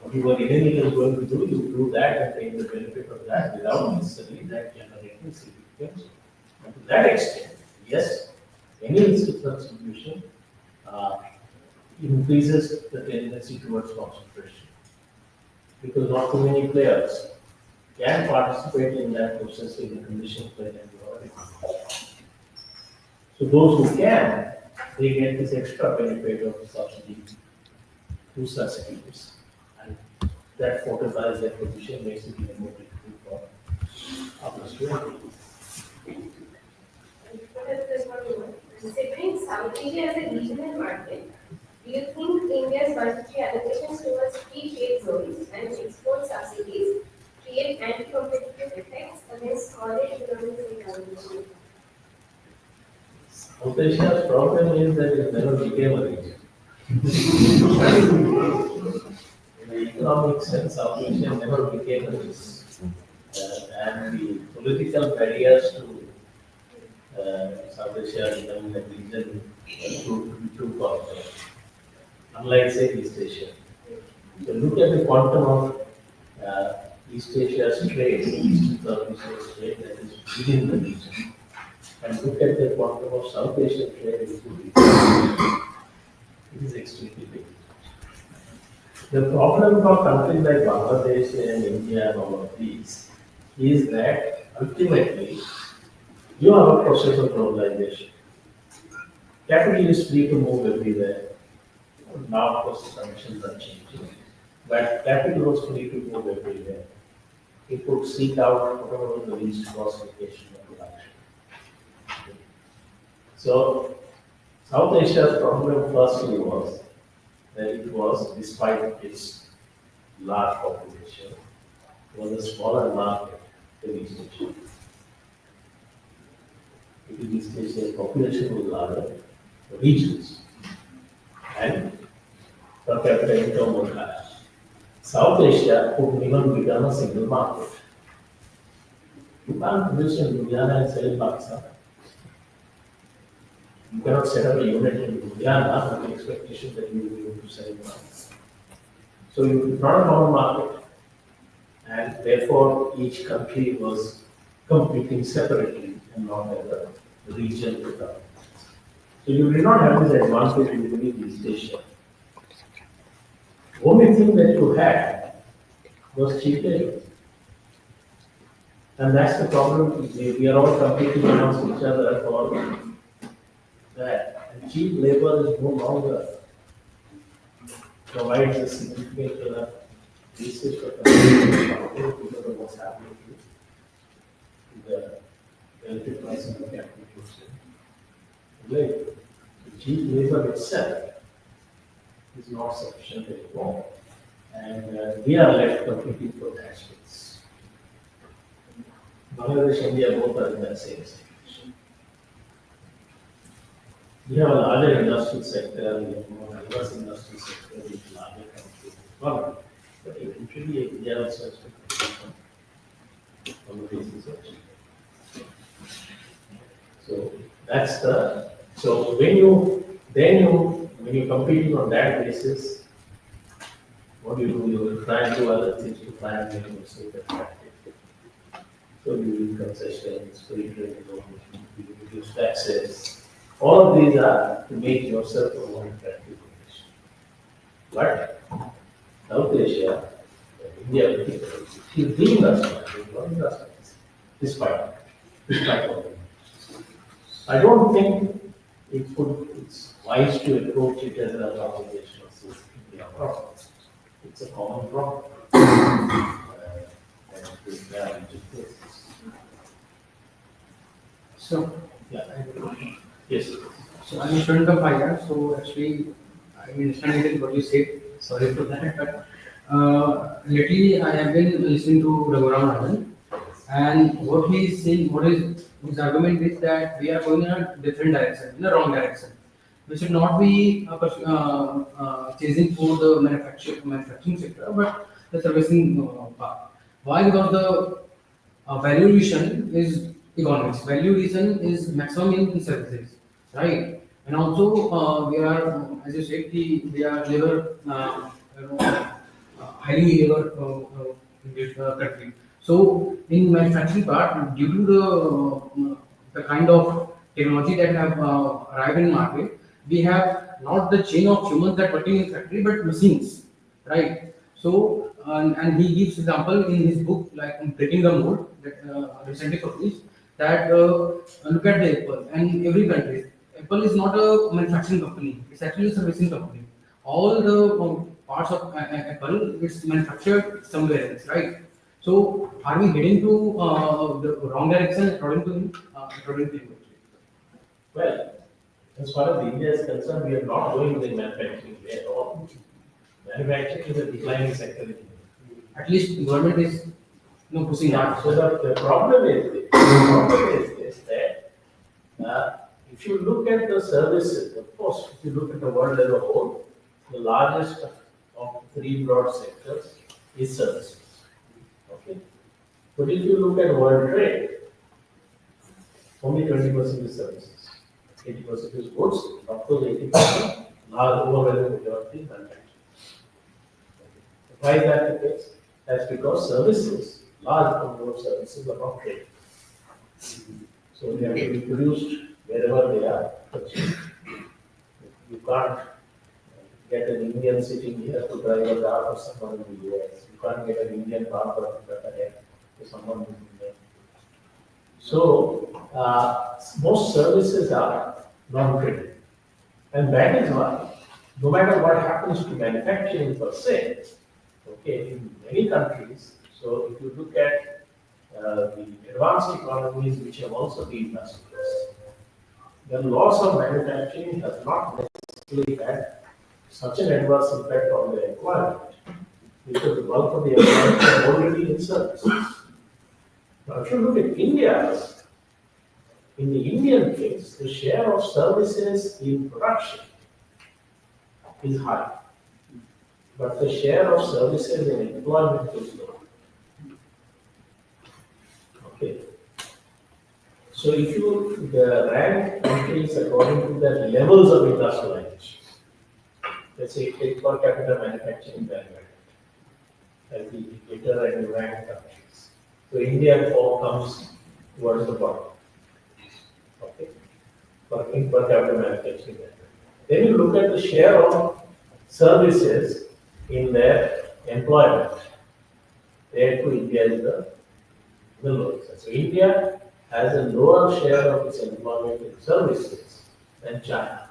Speaker 2: what you were initially going to do, you do that and take the benefit of that without necessarily that generating significance. And to that extent, yes, any institutional substitution increases the tendency towards concentration, because not too many players can participate in that process in the conditions where they are already. So those who can, they get this extra benefit of subsidy through such schemes, and that fortifies their position, makes it even more difficult for others to enter.
Speaker 1: Considering South Asia as a regional market, do you think India's budgetary allocations towards free trade zones and export subsidies create anti-competitive effects against smaller economies in development?
Speaker 2: South Asia's problem is that it never became a region. In the economic sense, South Asia never became a region. And the political barriers to South Asia becoming a region too complex. Unlike, say, East Asia. So look at the quantum of East Asia's trade, East and South Asia's trade that is within the region. And look at the quantum of South Asian trade within the region. It is extremely big. The problem for countries like Bangladesh and India and all of these is that ultimately you have a process of globalization. Capital is free to move everywhere. Now, of course, the conditions are changing. But capital was free to move everywhere. It could seek out whatever was the least cost location of production. So, South Asia's problem firstly was that it was, despite its large population, was a smaller market than East Asia. Because East Asia's population was larger, the regions, and per capita income was higher. South Asia could even become a single market. You can't produce in Louisiana and sell in Pakistan. You cannot set up a unit in Louisiana with the expectation that you will be able to sell in Pakistan. So it's not a common market, and therefore each country was competing separately and not as a region to govern. So you did not have this advantage between these stations. Only thing that you had was cheap labor. And that's the problem. We are all competing amongst each other for that. And cheap labor is no longer provides a significant enough basis for competing because of what's happening to the relative pricing of capital goods. Like, the cheap labor itself is not sufficient anymore, and we are left competing for that space. Bangladesh and India both are in that same situation. We have a larger industrial sector, we have more diverse industrial sector, with larger countries as well. But eventually, India also has to compete on the basis of GDP. So that's the when you competing on that basis, what do? You will try and do other things to try and make yourself attractive. So you use concessions, free trade zones, you reduce taxes. All of these are to make yourself a more attractive nation. But South Asia, India particularly, is being us, despite all that. I don't think it's wise to approach it as an organization of India problem. It's a common problem.
Speaker 5: So,
Speaker 2: Yeah. Yes.
Speaker 5: so I'm a student of IR, so actually I understand what you said. Sorry for that, but lately I have been listening to Raghuram Rajan, and what he is saying, what is his argument is that we are going in a different direction, in a wrong direction. We should not be chasing for the manufacturing sector, but the servicing part. Why? Because the value addition is economics. Value addition is maximum in services, right? And also we are, as you said, we are labor, highly labor in this country. So in manufacturing part, due to the kind of technology that have arrived in market, we have not the chain of humans that working in factory, but machines, right? So and he gives example in his book like breaking the mold that recently published that look at the Apple and every country. Apple is not a manufacturing company; it's actually a servicing company. All the parts of Apple is manufactured somewhere else, right? So are we heading to the wrong direction according to him? According to him,
Speaker 2: Well, as far as India is concerned, we are not going in manufacturing at all. Manufacturing is a declining sector in India.
Speaker 5: at least government is pushing hard.
Speaker 2: So the problem is this that if you look at the services, of course, if you look at the world as a whole, the largest of three broad sectors is services. Okay, but if you look at world trade, only 20% is services, 80% is goods. Of course, 80% large overwhelming majority is manufacturing. Why is that the case? That's because services, large number of services are not trade. So they have to be produced wherever they are purchased. You can't get an Indian sitting here to drive a car for someone in the US. You can't get an Indian barber to cut a hair for someone in India. So most services are non-traded. And that is why, no matter what happens to manufacturing per se, okay, in many countries, so if you look at the advanced economies which have also been industrialized, the loss of manufacturing has not necessarily had such an adverse impact on the environment, because the bulk of the environment is already in services. Now, if you look at India, in the Indian case, the share of services in production is high, but the share of services in employment is low. Okay. So if you rank countries according to their levels of industrialization, let's say take per capita manufacturing value as the indicator and you rank countries. So India comes towards the bottom. in per capita manufacturing. Then you look at the share of services in their employment. There too, India is the lowest. So India has a lower share of its employment in services than China.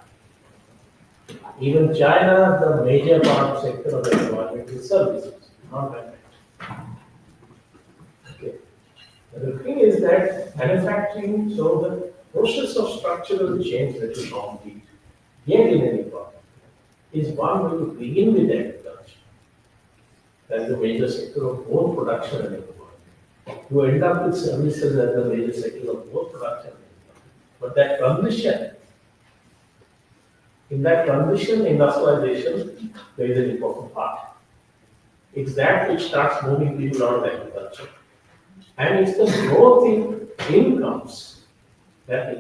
Speaker 2: Even China, the major part sector of employment is services, not manufacturing. Okay. The thing is that manufacturing, so the process of structural change that you complete, yet in any product, is one where you begin with agriculture. That's the major sector of both production and employment. You end up with services as the major sector of both production and employment. But that transition, in that transition, industrialization plays an important part. It's that which starts moving people out of agriculture. And it's the growth in incomes that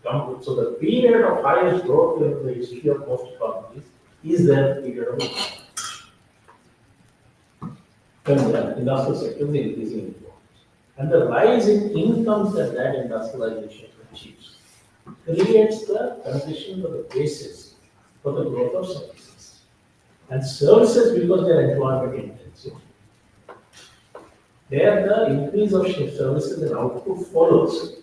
Speaker 2: come. So the period of highest growth in the history of most economies is the period of income. When the industrial sector is increasing importance. And the rise in incomes that industrialization achieves creates the condition or the basis for the growth of services. And services, because they are employment intensive, there the increase of services and output follows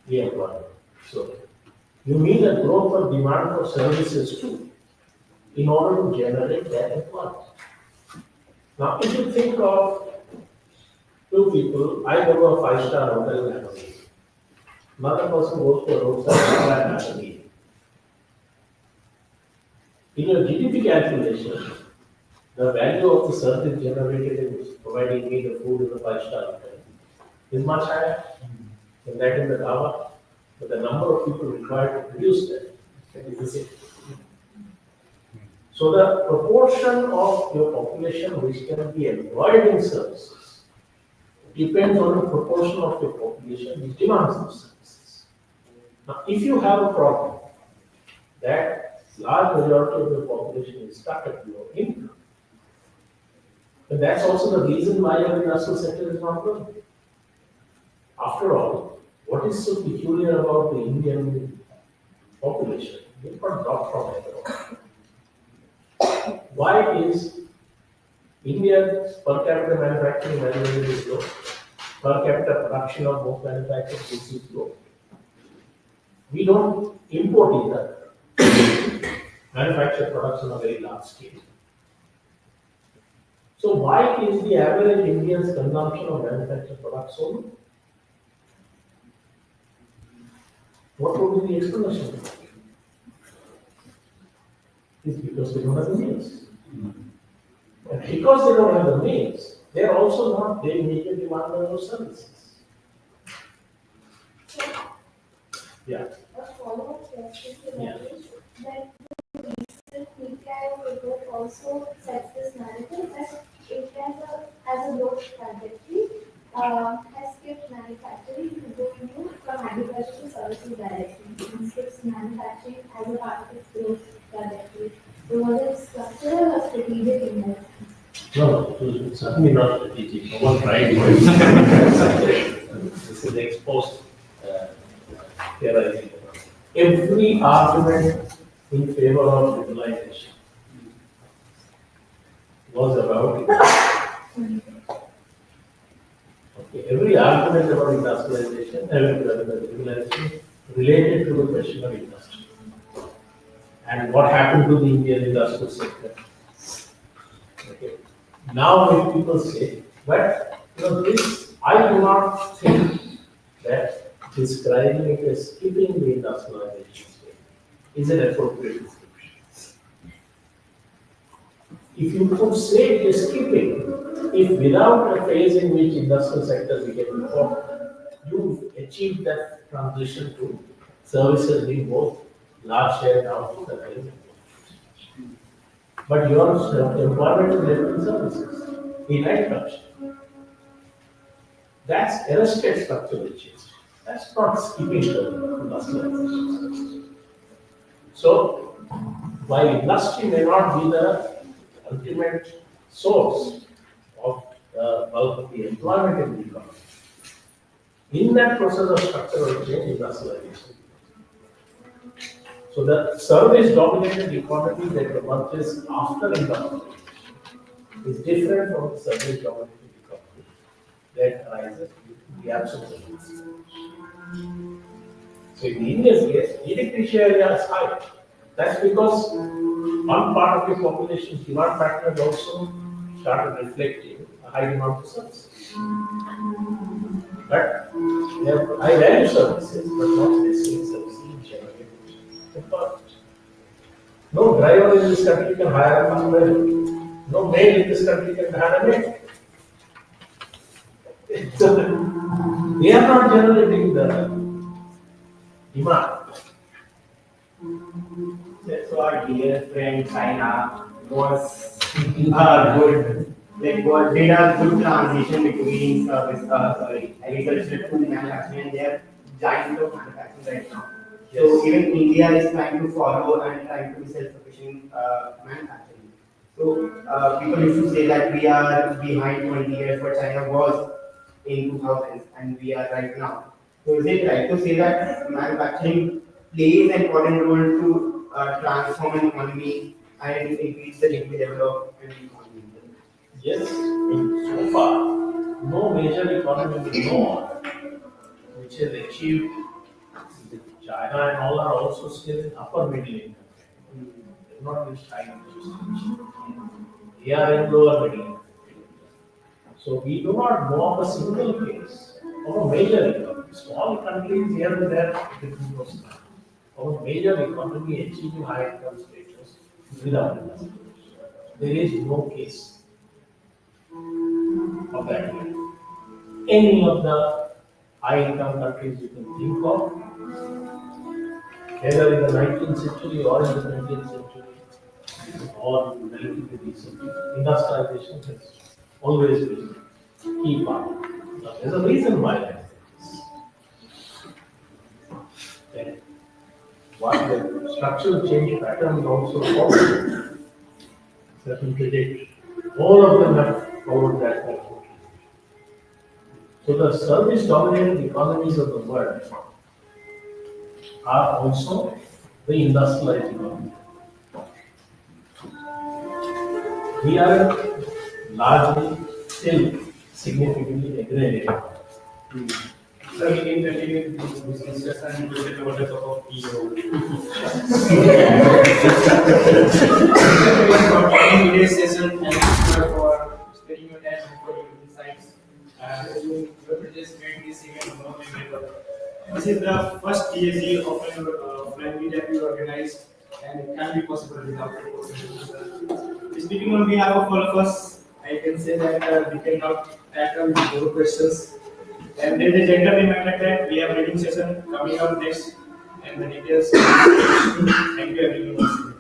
Speaker 2: the employment. So you need a growth of demand for services too in order to generate that employment. Now, if you think of two people, I go to a 5-star hotel and have a meal. Another person goes to a roadside bar and has a meal. In your GDP calculation, the value of the service generated in providing me the food in the 5-star hotel is much higher than that in the Dhaba, but the number of people required to produce that is the same. So the proportion of your population which can be employed in services depends on the proportion of your population which demands those services. Now, if you have a problem that large majority of the population is stuck at low income, and that's also the reason why your industrial sector is not growing. After all, what is so peculiar about the Indian population? They not drop from heaven. Why is India's per capita manufacturing value is low? Per capita production of most manufactured goods is low. We don't import either. Manufactured products on a very large scale. So why is the average Indian's consumption of manufactured products so low? What would be the explanation? It's because they don't have the means. And because they don't have the means, they're also not, they make a demand on those services. Yeah.
Speaker 1: A follow-up question to
Speaker 2: Yeah.
Speaker 1: that is that the recent media report also sets this narrative that India as a growth trajectory has skipped manufacturing to go into from agriculture to services directly and skips manufacturing as a part of its growth trajectory. So was it structural or strategic investment?
Speaker 2: No, it's certainly not strategic. No one tried it. This is exposed theorizing. Every argument in favor of liberalization was about every argument about industrialization, liberalization related to the question of industry. And what happened to the Indian industrial sector? Okay. Now, if people say, but this, I do not think that describing it as skipping the industrialization stage is an appropriate description. If you could say it is skipping, if without a phase in which industrial sector became important, you achieved that transition to services being both large share down to the very but your employment is left in services, in agriculture. That's arrested structural change. That's not skipping the industrialization. So, while industry may not be the ultimate source of the bulk of the employment in the economy, in that process of structural change, industrialization So the service-dominated economy that emerges after industrialization is different from the service-dominated economy that arises due to the absence of industrialization. So in India's case, GDP share is high. That's because one part of the population's demand pattern also started reflecting a high demand for services. But they have high value services, but not necessarily services generated employment. No driver in this country can hire a driver. No maid in this country can hire a maid. So they are not generating the demand.
Speaker 4: So our dear friend China was good. Like what did a good transition between agriculture to manufacturing. They are giant of manufacturing right now. So even India is trying to follow and trying to be self-sufficient manufacturing. So people used to say that we are behind 20 years, but China was in 2000s and we are right now. So is it right to say that manufacturing plays an important role to transform an economy and increase the development of an economy?
Speaker 2: Yes, so far, no major economy we know of which has achieved, China and all are also still in upper middle income. They have not reached high income. They are in lower middle income. So we do not know of a single case of a major economy. Small countries here and there, different was of a major economy achieving high income status without industry. There is no case of that. Any of the high income countries you can think of, whether in the 19th century or in the 20th century, or relatively recently, industrialization has always been a key part. Now, there's a reason why that is. That what the structural change pattern also follows certain trajectory. All of them have followed that pattern. So the service-dominated economies of the world are also the industrialized economy. We are largely still significantly agrarian.
Speaker 6: So we can continue this discussion over the top of EO. In today's session, and for spending your time and for your insights. You just made this event more memorable. This is the first DSE offline meet that we organized, and it can be possible without the Speaking on behalf of all of us, I can say that we cannot tackle more questions. And there is a gender reminder that we have reading session coming up next, and the details. Thank you everyone.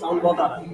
Speaker 7: Sound बहुत आ रहा है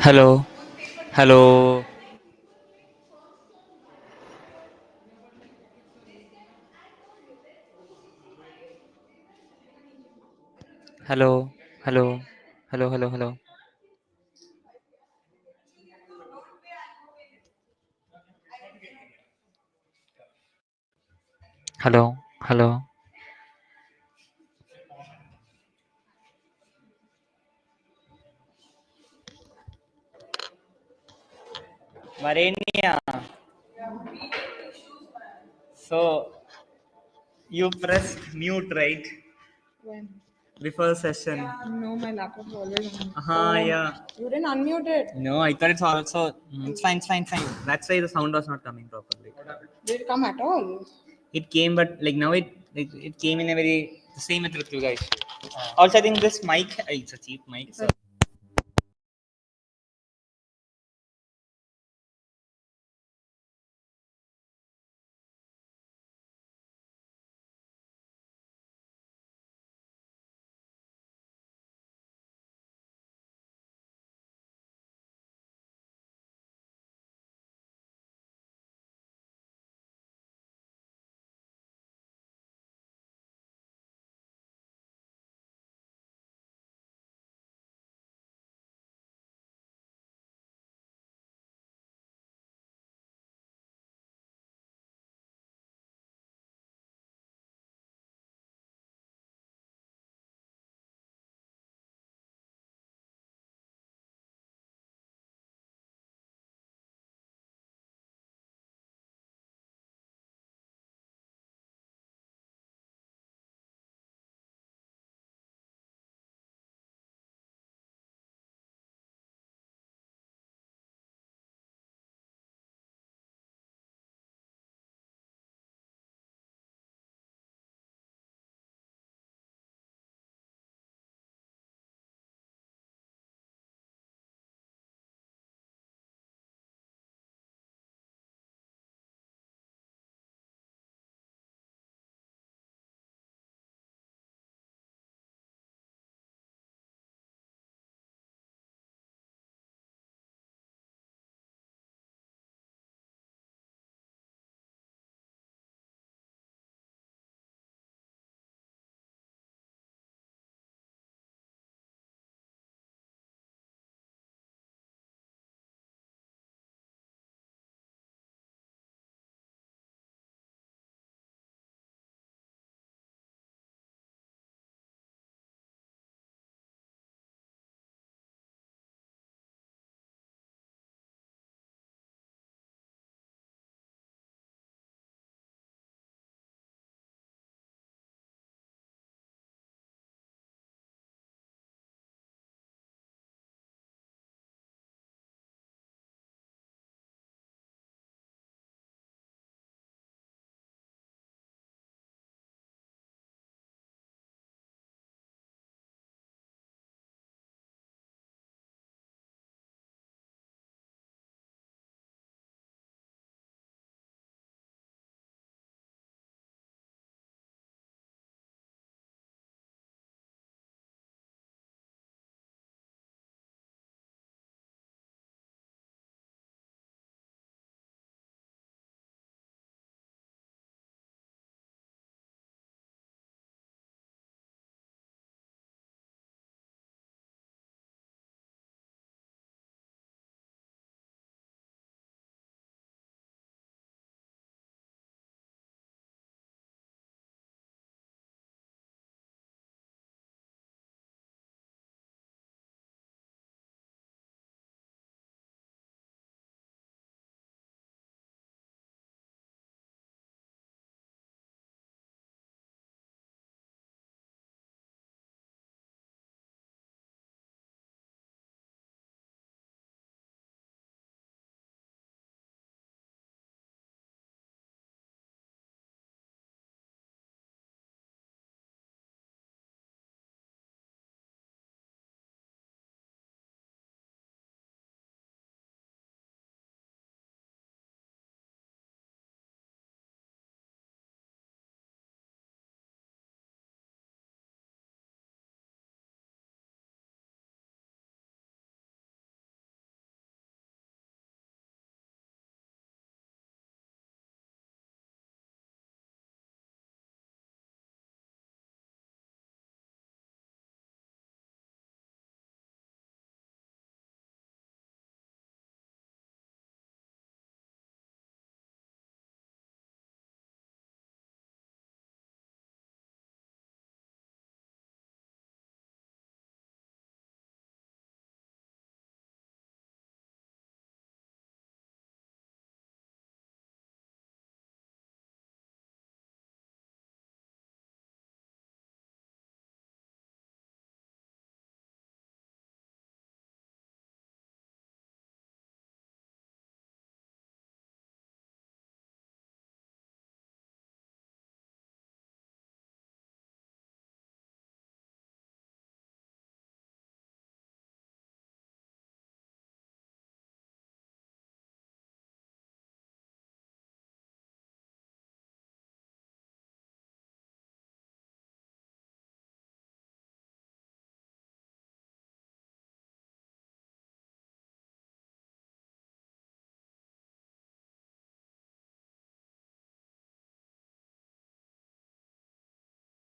Speaker 7: Hello, hello, hello, hello, hello, hello, hello, hello, hello. Marenia. So you pressed mute, right?
Speaker 8: When?
Speaker 7: Before session.
Speaker 8: No, my laptop is always on.
Speaker 7: Yeah.
Speaker 8: You didn't unmute it.
Speaker 7: No, I thought it's also. It's fine, it's fine, fine. That's why the sound was not coming properly.
Speaker 8: Did it come at all?
Speaker 7: It came, but like now it came in a very the same method with you guys. Also, I think this mic, it's a cheap mic. So